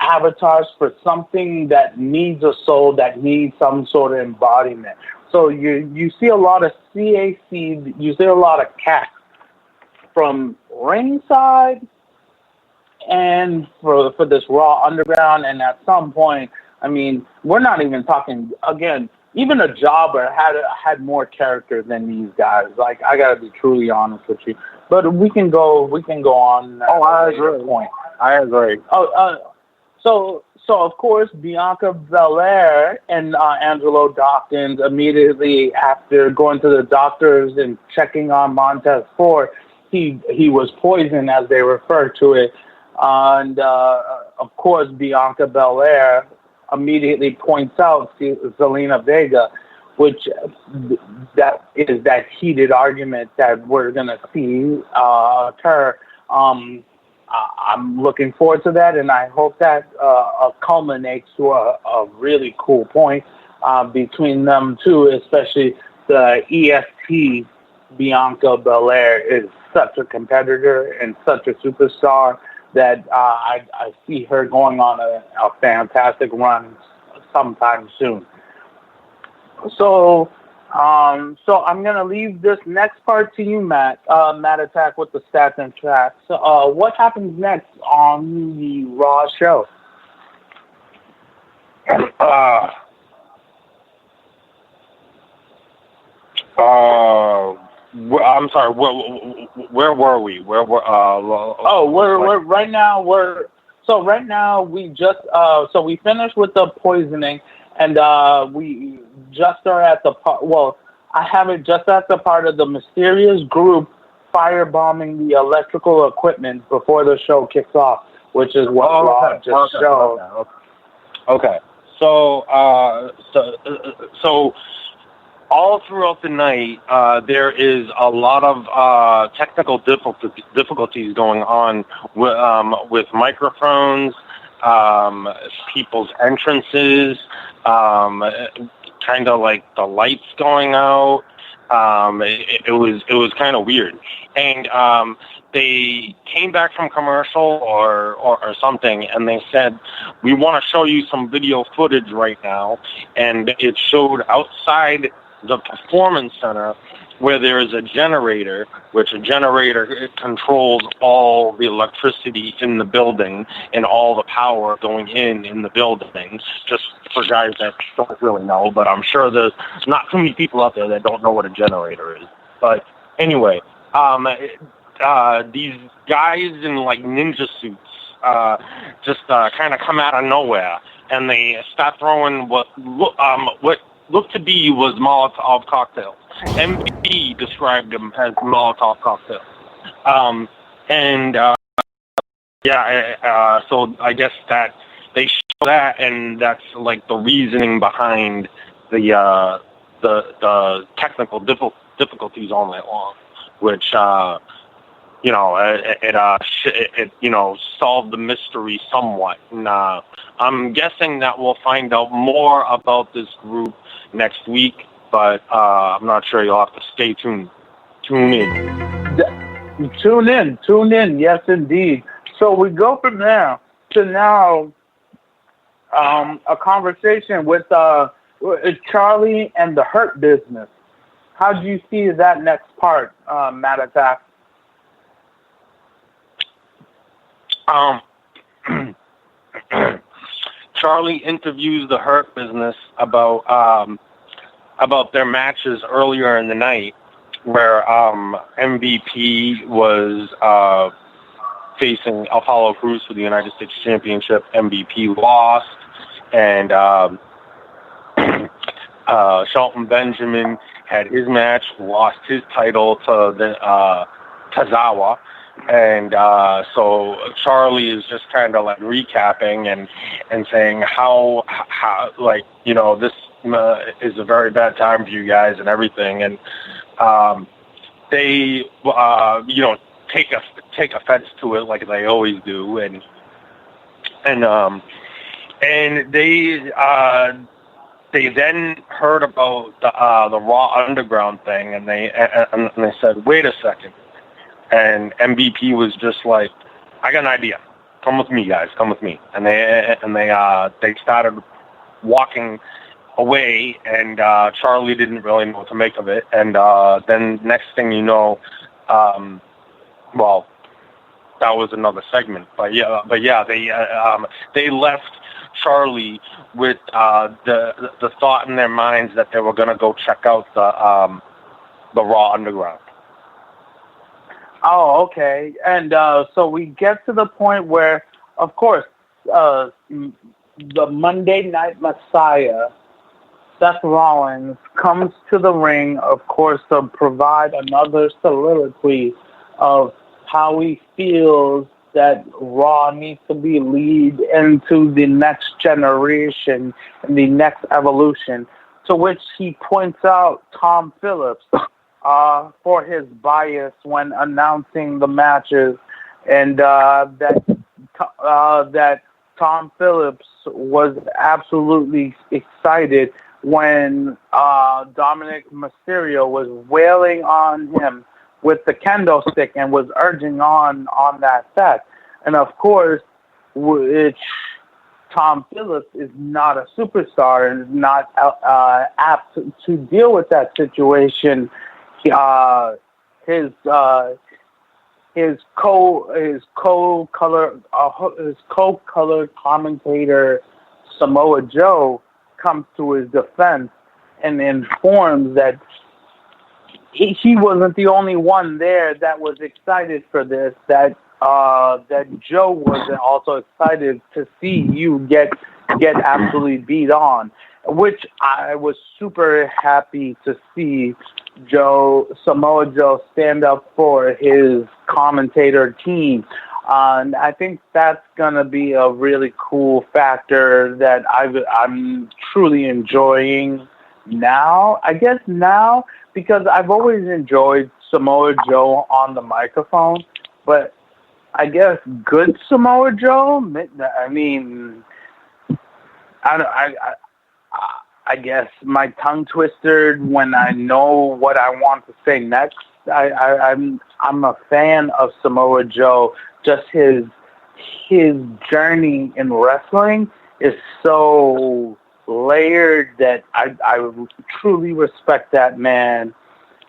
avatars for something that needs a soul, that needs some sort of embodiment. So you see a lot of CAC, you see a lot of CAC from ringside and for this Raw Underground, and at some point, I mean, we're not even talking, again, even a jobber had more character than these guys. Like, I gotta be truly honest with you. But we can go on. I agree. Point. I agree. So of course, Bianca Belair and Angelo Dawkins, immediately after going to the doctors and checking on Montez Ford, he was poisoned, as they refer to it. And of course, Bianca Belair immediately points out Zelina Vega, which that is that heated argument that we're going to see occur. I'm looking forward to that, and I hope that culminates to a really cool point between them two, especially the EST. Bianca Belair is such a competitor and such a superstar that I see her going on a fantastic run sometime soon. So So I'm gonna leave this next part to you, Matt. MattAttack with the stats and tracks. What happens next on the Raw show? Uh, I'm sorry. Where were we? Where were? We're right now. Right now we just so we finished with the poisoning, and we just are at the part. Well, I have it just at the part of the mysterious group firebombing the electrical equipment before the show kicks off, which is what Raw just showed. Okay. So all throughout the night, there is a lot of technical difficulties going on with microphones, people's entrances, kind of like the lights going out. It was kind of weird, and they came back from commercial or something, and they said, we want to show you some video footage right now, and it showed outside the performance center where there is a generator, which a generator controls all the electricity in the building and all the power going in the building. Just for guys that don't really know, but I'm sure there's not too many people out there that don't know what a generator is. But anyway, these guys in like ninja suits just kind of come out of nowhere, and they start throwing what looked to be was Molotov cocktails. MB described them as Molotov cocktails. So I guess that they show that, and that's like the reasoning behind the technical difficulties all night long, which it solved the mystery somewhat. And I'm guessing that we'll find out more about this group next week, but I'm not sure. You'll have to stay tuned. Tune in. Tune in. Yes, indeed. So we go from there to now a conversation with Charlie and the Hurt Business. How do you see that next part, MattAttack? Charlie interviews the Hurt Business about their matches earlier in the night, where MVP was facing Apollo Crews for the United States Championship. MVP lost, and Shelton Benjamin had his match, lost his title to Tazawa. And so Charlie is just kind of like recapping and saying how this is a very bad time for you guys and everything. And they take offense to it like they always do. And they then heard about the Raw Underground thing, and they said, wait a second. And MVP was just like, I got an idea. Come with me, guys. Come with me. And they started walking away, and Charlie didn't really know what to make of it. And then next thing you know, that was another segment. But yeah, they left Charlie with the thought in their minds that they were gonna go check out the Raw Underground. Oh, okay. And so we get to the point where, of course, the Monday Night Messiah, Seth Rollins, comes to the ring, of course, to provide another soliloquy of how he feels that Raw needs to be lead into the next generation and the next evolution, to which he points out Tom Phillips for his bias when announcing the matches, and that Tom Phillips was absolutely excited when Dominic Mysterio was wailing on him with the kendo stick and was urging on that set. And of course, Tom Phillips is not a superstar and is not apt to deal with that situation. His co-color commentator Samoa Joe comes to his defense and informs that he wasn't the only one there that was excited for this. That Joe was also excited to see you get absolutely beat on, which I was super happy to see Samoa Joe stand up for his commentator team. And I think that's going to be a really cool factor that I'm truly enjoying now. I guess now, because I've always enjoyed Samoa Joe on the microphone, but I guess good Samoa Joe, I mean, I guess my tongue twisted when I know what I want to say next. I'm a fan of Samoa Joe. Just his journey in wrestling is so layered that I truly respect that man,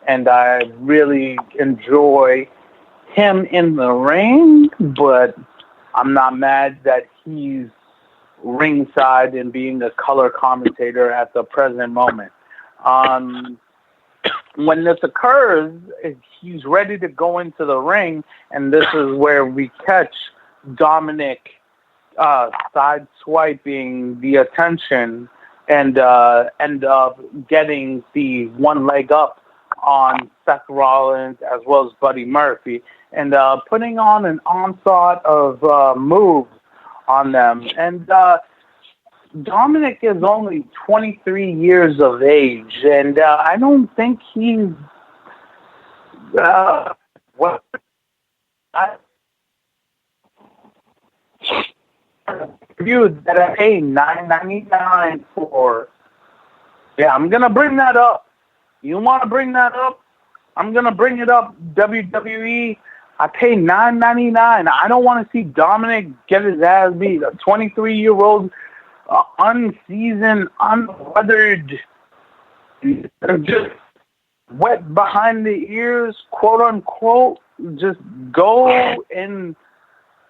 and I really enjoy him in the ring, but I'm not mad that he's ringside and being a color commentator at the present moment. When this occurs, he's ready to go into the ring, and this is where we catch Dominic side-swiping the attention and end up getting the one leg up on Seth Rollins as well as Buddy Murphy, and putting on an onslaught of moves on them. And Dominic is only 23 years of age, and I don't think he's reviewed that I paid $9.99 for. Yeah, I'm gonna bring that up. You want to bring that up? I'm gonna bring it up. WWE. I paid $9.99. I don't want to see Dominic get his ass beat. A 23-year-old. Unseasoned, unweathered, just wet behind the ears, quote unquote, just go and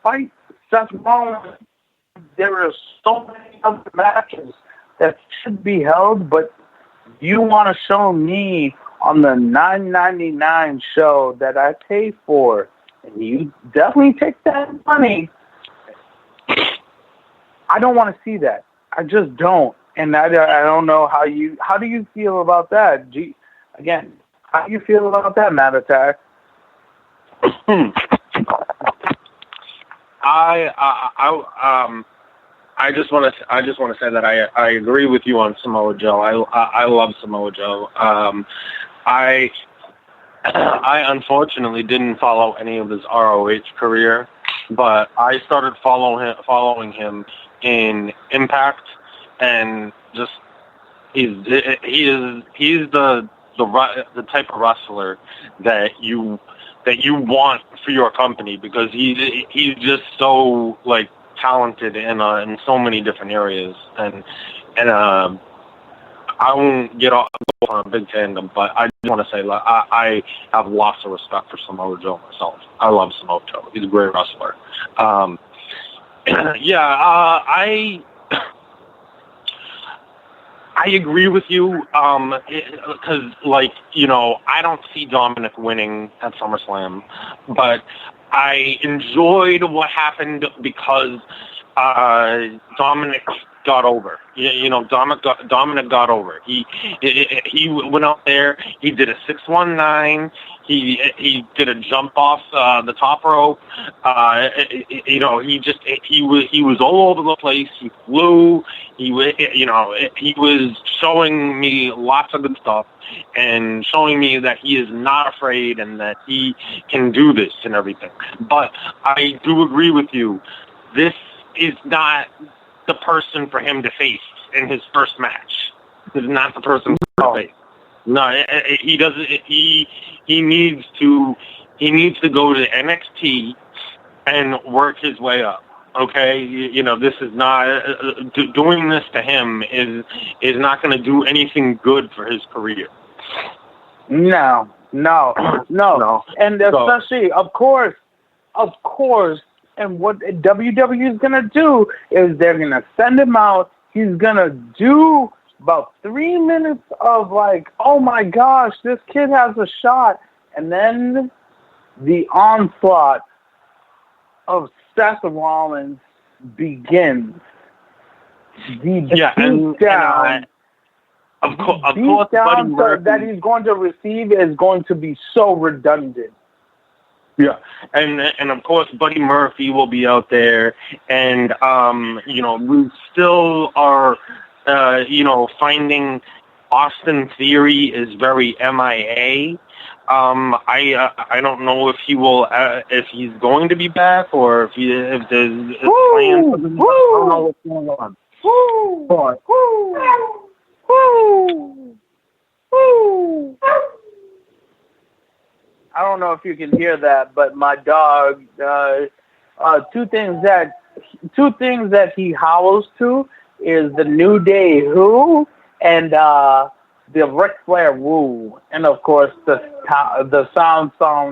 fight Seth Rollins. There are so many other matches that should be held, but you want to show me on the $9.99 show that I pay for, and you definitely take that money. I don't want to see that. I just don't, and I don't know how do you feel about that? Again, how do you feel about that, MattAttack? I just want to say that I agree with you on Samoa Joe. I love Samoa Joe. I unfortunately didn't follow any of his ROH career, but I started following him in Impact, and just he is the type of wrestler that you want for your company, because he's just so like talented in so many different areas, and I won't get off on a big tangent, but I just want to say I have lots of respect for Samoa Joe myself. I love Samoa Joe. He's a great wrestler. I agree with you, because, like, you know, I don't see Dominic winning at SummerSlam, but I enjoyed what happened because Dominic got over. You know, Dominic got over. He went out there. He did a 619. He did a jump off the top rope. You know, he was all over the place. He flew. He was showing me lots of good stuff and showing me that he is not afraid and that he can do this and everything. But I do agree with you. This is not the person for him to face in his first match. This is not the person to face. No, he doesn't. He needs to go to NXT and work his way up. Okay, this is not doing this to him is not going to do anything good for his career. No. And especially, of course, and what WWE is going to do is they're going to send him out. He's going to do about 3 minutes of like, oh my gosh, this kid has a shot. And then the onslaught of Seth Rollins begins. Of course, Buddy Murphy that he's going to receive is going to be so redundant. Yeah, and of course, Buddy Murphy will be out there, and we still are, finding Austin Theory is very MIA. I don't know if he will if he's going to be back or if there's plans. I don't know what's going on. I don't know if you can hear that, but my dog. Two things that he howls to is the New Day Who and the Ric Flair Woo, and of course the sound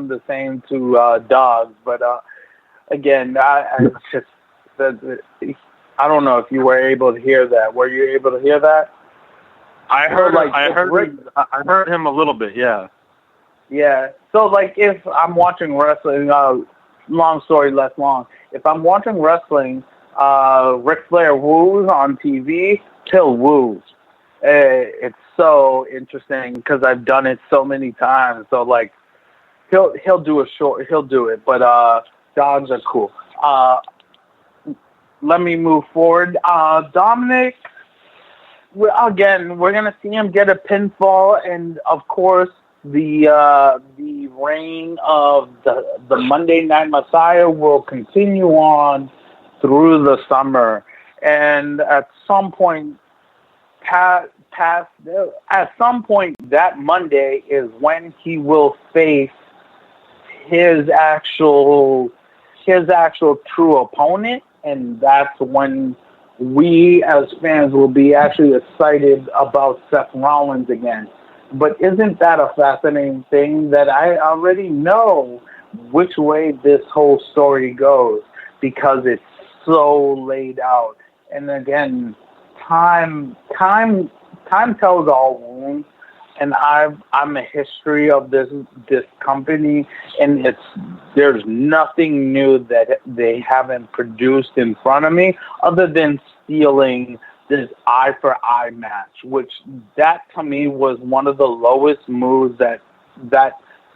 the same to dogs. But again, I don't know if you were able to hear that. Were you able to hear that? I heard him a little bit. Yeah. Yeah. So like if I'm watching wrestling, long story less long. If I'm watching wrestling, Ric Flair woos on TV, Till woos. It's so interesting because I've done it so many times. So like, he'll do it. But dogs are cool. Let me move forward. Dominic, we're gonna see him get a pinfall, and of course the reign of the Monday Night Messiah will continue on through the summer, and at some point. At some point that Monday is when he will face his actual true opponent, and that's when we as fans will be actually excited about Seth Rollins again. But isn't that a fascinating thing that I already know which way this whole story goes because it's so laid out. And again, time tells all wounds, and I'm a history of this company, and there's nothing new that they haven't produced in front of me other than stealing this eye for eye match, which that to me was one of the lowest moves that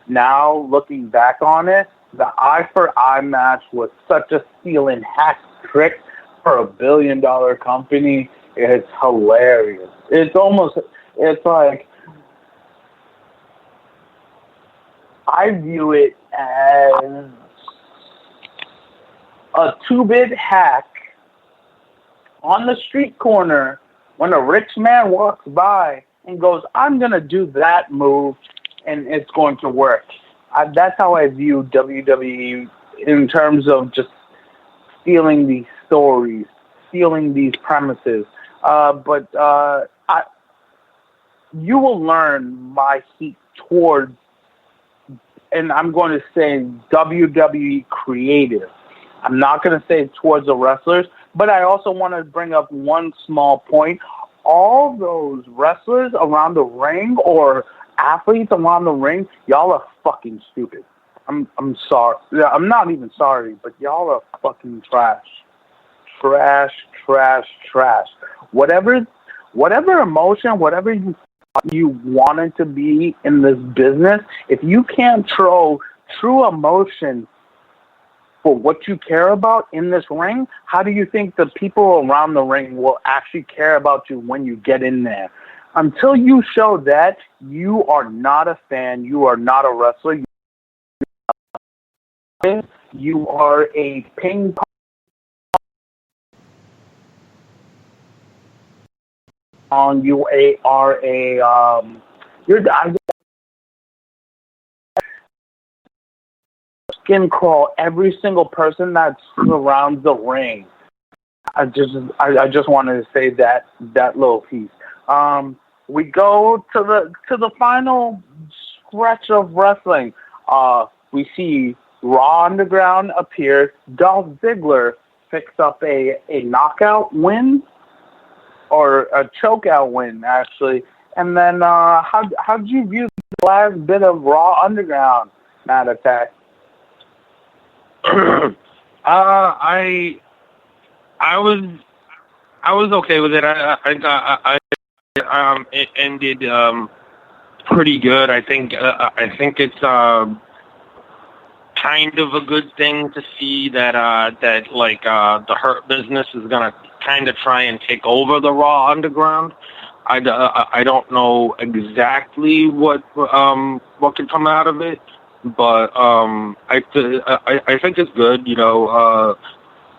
now looking back on it, the eye for eye match was such a stealing hack trick for a $1 billion company. It's hilarious. It's like, I view it as a 2-bit hack on the street corner when a rich man walks by and goes, I'm going to do that move and it's going to work. That's how I view WWE in terms of just stealing these stories, stealing these premises. But you will learn my heat towards, and I'm going to say WWE creative. I'm not going to say towards the wrestlers, but I also want to bring up one small point. All those wrestlers around the ring or athletes around the ring, y'all are fucking stupid. I'm sorry. I'm not even sorry, but y'all are fucking trash. Trash. Whatever emotion, whatever you wanted to be in this business, if you can't show true emotion for what you care about in this ring, how do you think the people around the ring will actually care about you when you get in there? Until you show that, you are not a fan, you are not a wrestler, you are a ping pong, you're skin crawl every single person that surrounds the ring. I just wanted to say that little piece. We go to the final stretch of wrestling. We see Raw Underground appears. Dolph Ziggler picks up a knockout win, or a chokeout win, actually. And then, how'd you view the last bit of Raw Underground, MattAttack? I was okay with it. It ended pretty good. I think it's kind of a good thing to see that the Hurt Business is gonna kind of try and take over the Raw Underground. I don't know exactly what could come out of it, but I think it's good.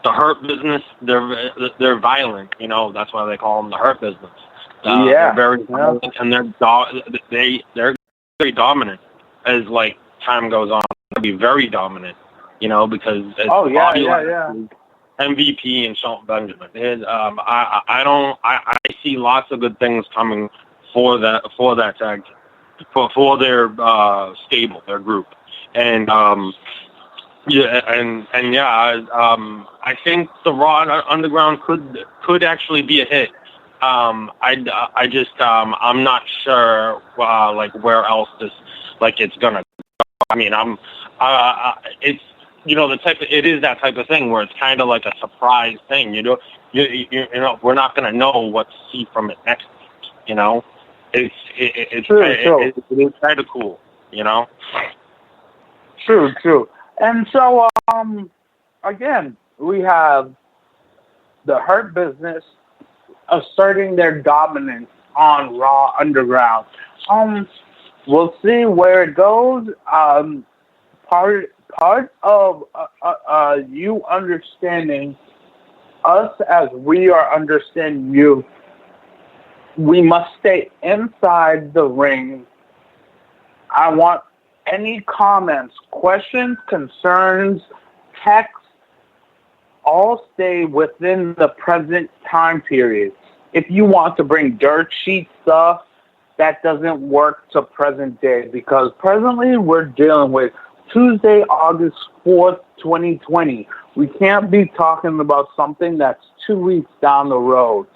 The Hurt Business, they're violent. That's why they call them the Hurt Business. They're very violent, and they're very dominant as time goes on. They'll be very dominant, because MVP and Shelton Benjamin. I see lots of good things coming for that tag, for their stable, their group, and I think the Raw Underground could actually be a hit. I'm not sure where else it's gonna go. I mean, it's it is that type of thing where it's kind of like a surprise thing. We're not gonna know what to see from it next week. It's kind of cool. True. And so, again, we have the Hurt Business asserting their dominance on Raw Underground. We'll see where it goes. Part of you understanding us as we are understanding you, we must stay inside the ring. I want any comments, questions, concerns, texts, all stay within the present time period. If you want to bring dirt sheet stuff, that doesn't work to present day, because presently we're dealing with Tuesday, August 4th, 2020. We can't be talking about something that's 2 weeks down the road,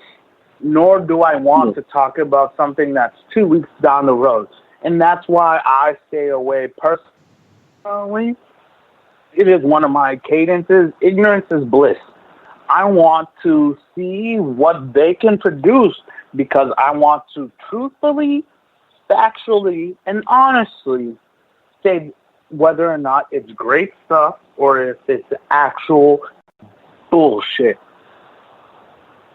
nor do I want to talk about something that's 2 weeks down the road. And that's why I stay away personally. It is one of my cadences. Ignorance is bliss. I want to see what they can produce, because I want to truthfully, factually, and honestly say whether or not it's great stuff or if it's actual bullshit.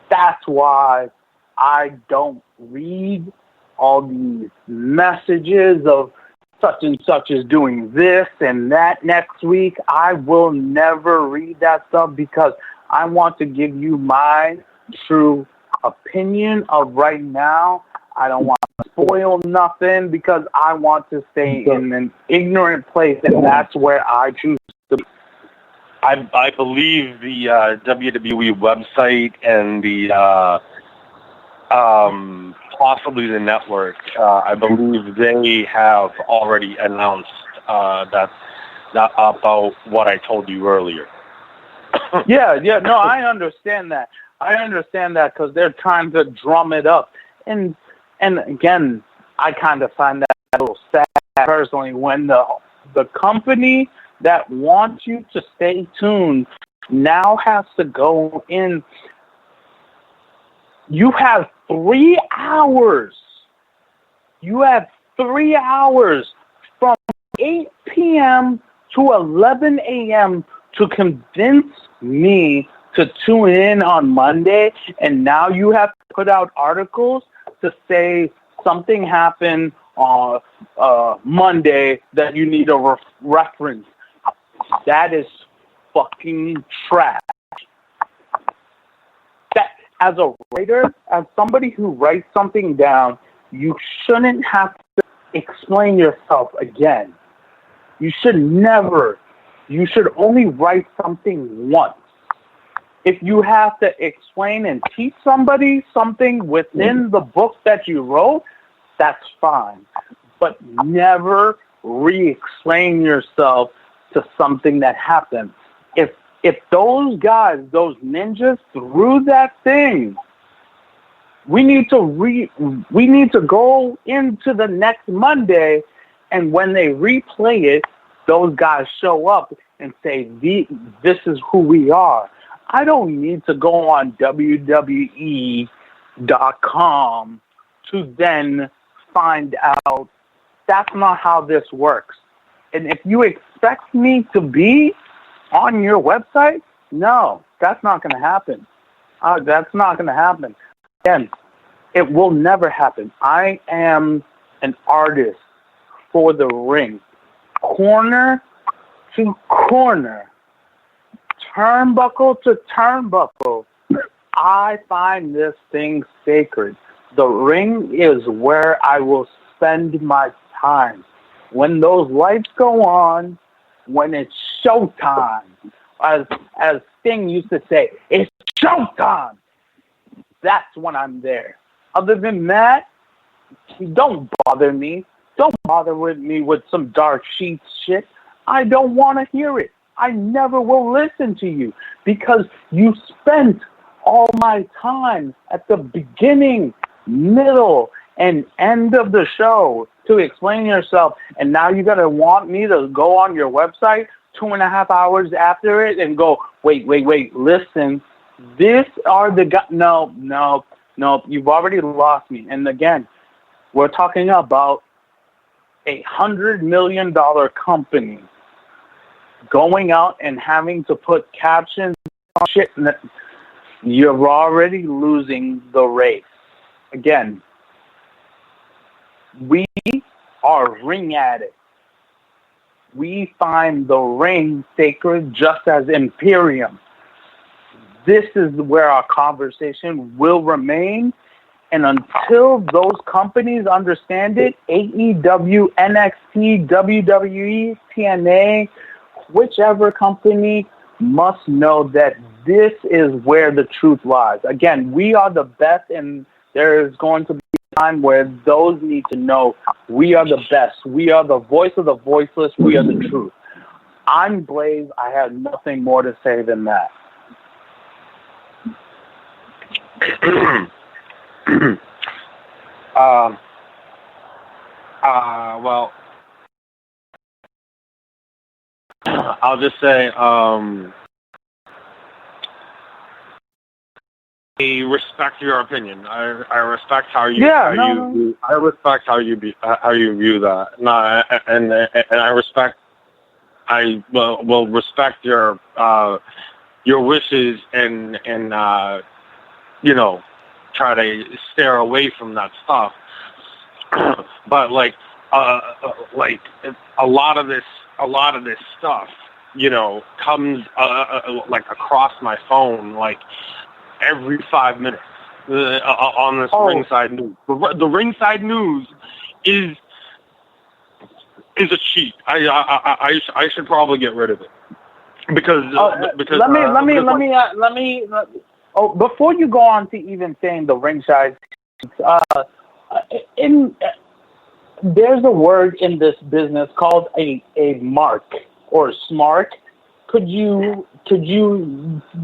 That's why I don't read all these messages of such and such is doing this and that next week. I will never read that stuff, because I want to give you my true opinion of right now. I don't want to spoil nothing, because I want to stay in an ignorant place, and that's where I choose to be. I believe the WWE website and the possibly the network, I believe they have already announced that about what I told you earlier. Yeah, no, I understand that. Because they're trying to drum it up. And again, I kind of find that a little sad personally, when the company that wants you to stay tuned now has to go in. You have 3 hours. You have 3 hours from 8 p.m. to 11 a.m. to convince me to tune in on Monday, and now you have to put out articles to say something happened on Monday that you need a reference. That is fucking trash. That, as a writer, as somebody who writes something down, you shouldn't have to explain yourself again. You should never You should only write something once. If you have to explain and teach somebody something within the book that you wrote, that's fine. But never re-explain yourself to something that happened. If those guys, those ninjas, threw that thing, we need to go into the next Monday, and when they replay it, those guys show up and say, "This is who we are." I don't need to go on WWE.com to then find out. That's not how this works. And if you expect me to be on your website, no, that's not going to happen. That's not going to happen. Again, it will never happen. I am an artist for the ring. Corner to corner. Turnbuckle to turnbuckle. I find this thing sacred. The ring is where I will spend my time. When those lights go on, when it's showtime, as Sting used to say, it's showtime. That's when I'm there. Other than that, don't bother me. Don't bother with me with some dark sheets shit. I don't want to hear it. I never will listen to you because you spent all my time at the beginning, middle, and end of the show to explain yourself, and now you're going to want me to go on your website 2.5 hours after it and go, wait, listen, these are the guys. No, you've already lost me. And again, we're talking about $100 million company going out and having to put captions on shit. You're already losing the race. Again, we are ring addicts. We find the ring sacred just as Imperium. This is where our conversation will remain. And until those companies understand it, AEW, NXT, WWE, TNA, whichever company must know that this is where the truth lies. Again, we are the best, and there is going to be a time where those need to know we are the best. We are the voice of the voiceless. We are the truth. I'm Blaise. I have nothing more to say than that. Well, I'll just say, I respect your opinion. I respect how you. I respect how you view that. And I respect. I will respect your wishes and try to steer away from that stuff. But like a lot of this stuff, comes like across my phone like every 5 minutes on this ringside news. The ringside news is a cheat. I should probably get rid of it because let me. Oh, before you go on to even saying the ringside, there's a word in this business called a mark or smart. Could you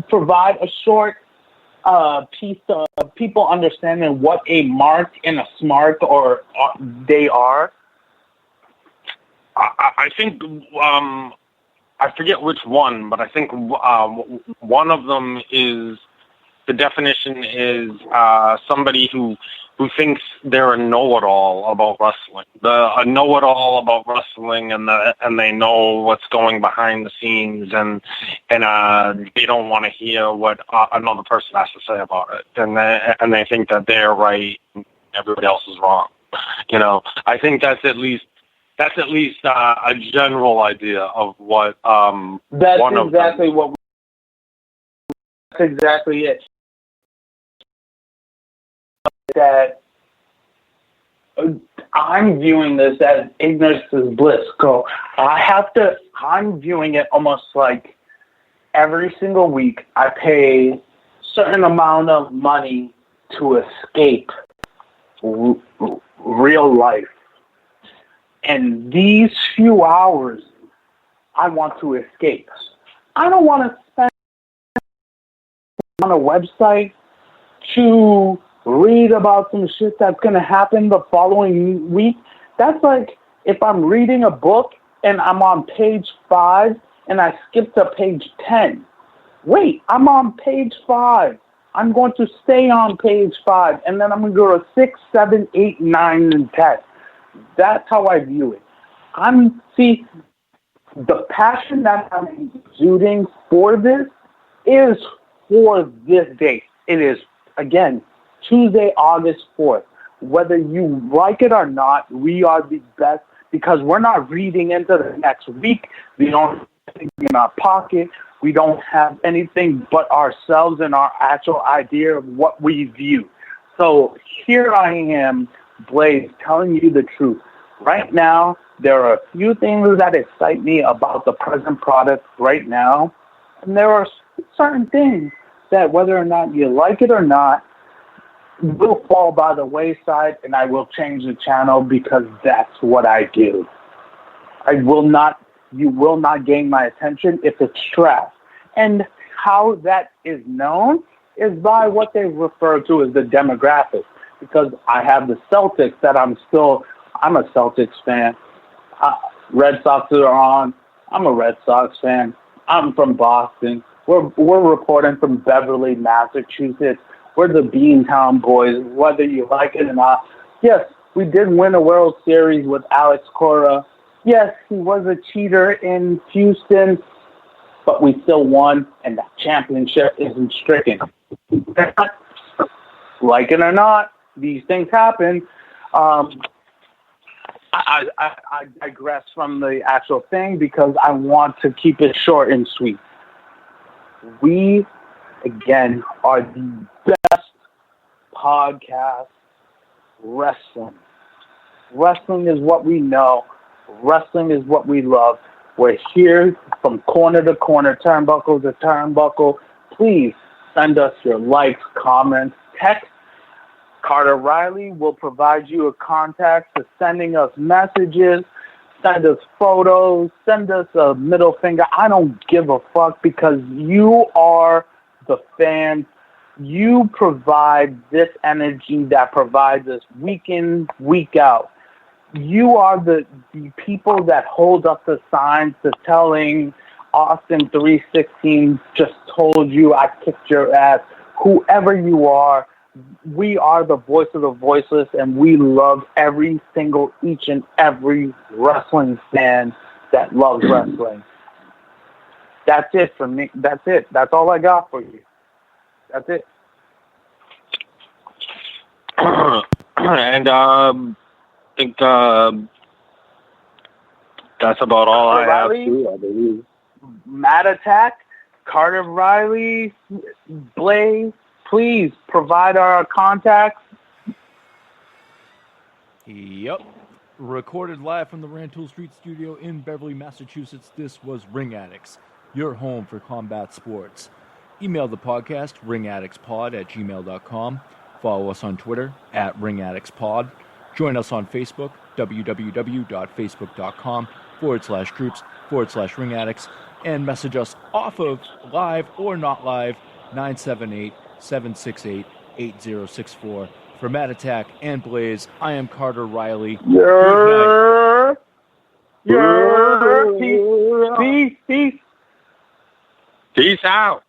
provide a short piece of people understanding what a mark and a smart or they are? I think I forget which one, but I think one of them is. The definition is somebody who thinks they're a know-it-all about wrestling. A know-it-all about wrestling, and they know what's going behind the scenes, and they don't want to hear what another person has to say about it, and they think that they're right, and everybody else is wrong. I think that's at least a general idea of what that's one exactly of them. what. That's exactly it. That I'm viewing this as ignorance is bliss. I'm viewing it almost like every single week I pay a certain amount of money to escape real life. And these few hours, I want to escape. I don't want to spend on a website to read about some shit that's going to happen the following week. That's like if I'm reading a book and I'm on page 5 and I skip to page 10. Wait, I'm on page 5. I'm going to stay on page 5, and then I'm going to go to 6, 7, 8, 9, and 10. That's how I view it. The passion that I'm exuding for this is for this date. It is, again, Tuesday, August 4th. Whether you like it or not, we are the best because we're not reading into the next week. We don't have anything in our pocket. We don't have anything but ourselves and our actual idea of what we view. So here I am, Blaise, telling you the truth. Right now, there are a few things that excite me about the present product right now. And there are certain things that whether or not you like it or not, will fall by the wayside, and I will change the channel because that's what I do. You will not gain my attention if it's trash. And how that is known is by what they refer to as the demographic. Because I have the Celtics that I'm a Celtics fan. Red Sox are on. I'm a Red Sox fan. I'm from Boston. We're reporting from Beverly, Massachusetts. We're the Beantown Boys, whether you like it or not. Yes, we did win a World Series with Alex Cora. Yes, he was a cheater in Houston, but we still won, and that championship isn't stricken. Like it or not, these things happen. I digress from the actual thing because I want to keep it short and sweet. We, again, are the best podcast wrestling. Wrestling is what we know. Wrestling is what we love. We're here from corner to corner, turnbuckle to turnbuckle. Please send us your likes, comments, text. Carter Riley will provide you a contact for sending us messages, send us photos, send us a middle finger. I don't give a fuck because you are the fans. You provide this energy that provides us week in, week out. You are the people that hold up the signs to telling Austin 316 just told you I kicked your ass. Whoever you are, we are the voice of the voiceless, and we love each and every wrestling fan that loves wrestling. That's it for me. That's it. That's all I got for you. That's it. And I think that's about all I have too, I believe. MattAttack, Carter Riley, Blaise, please provide our contacts. Yep. Recorded live from the Rantoul Street Studio in Beverly, Massachusetts, this was Ring Addicts, your home for combat sports. Email the podcast, ringaddictspod@gmail.com. Follow us on Twitter, @ringaddictspod. Join us on Facebook, www.facebook.com/groups/ringaddicts, and message us off of live or not live, 978-768-8064. For MattAttack and Blaise, I am Carter Riley. Peace. Peace out.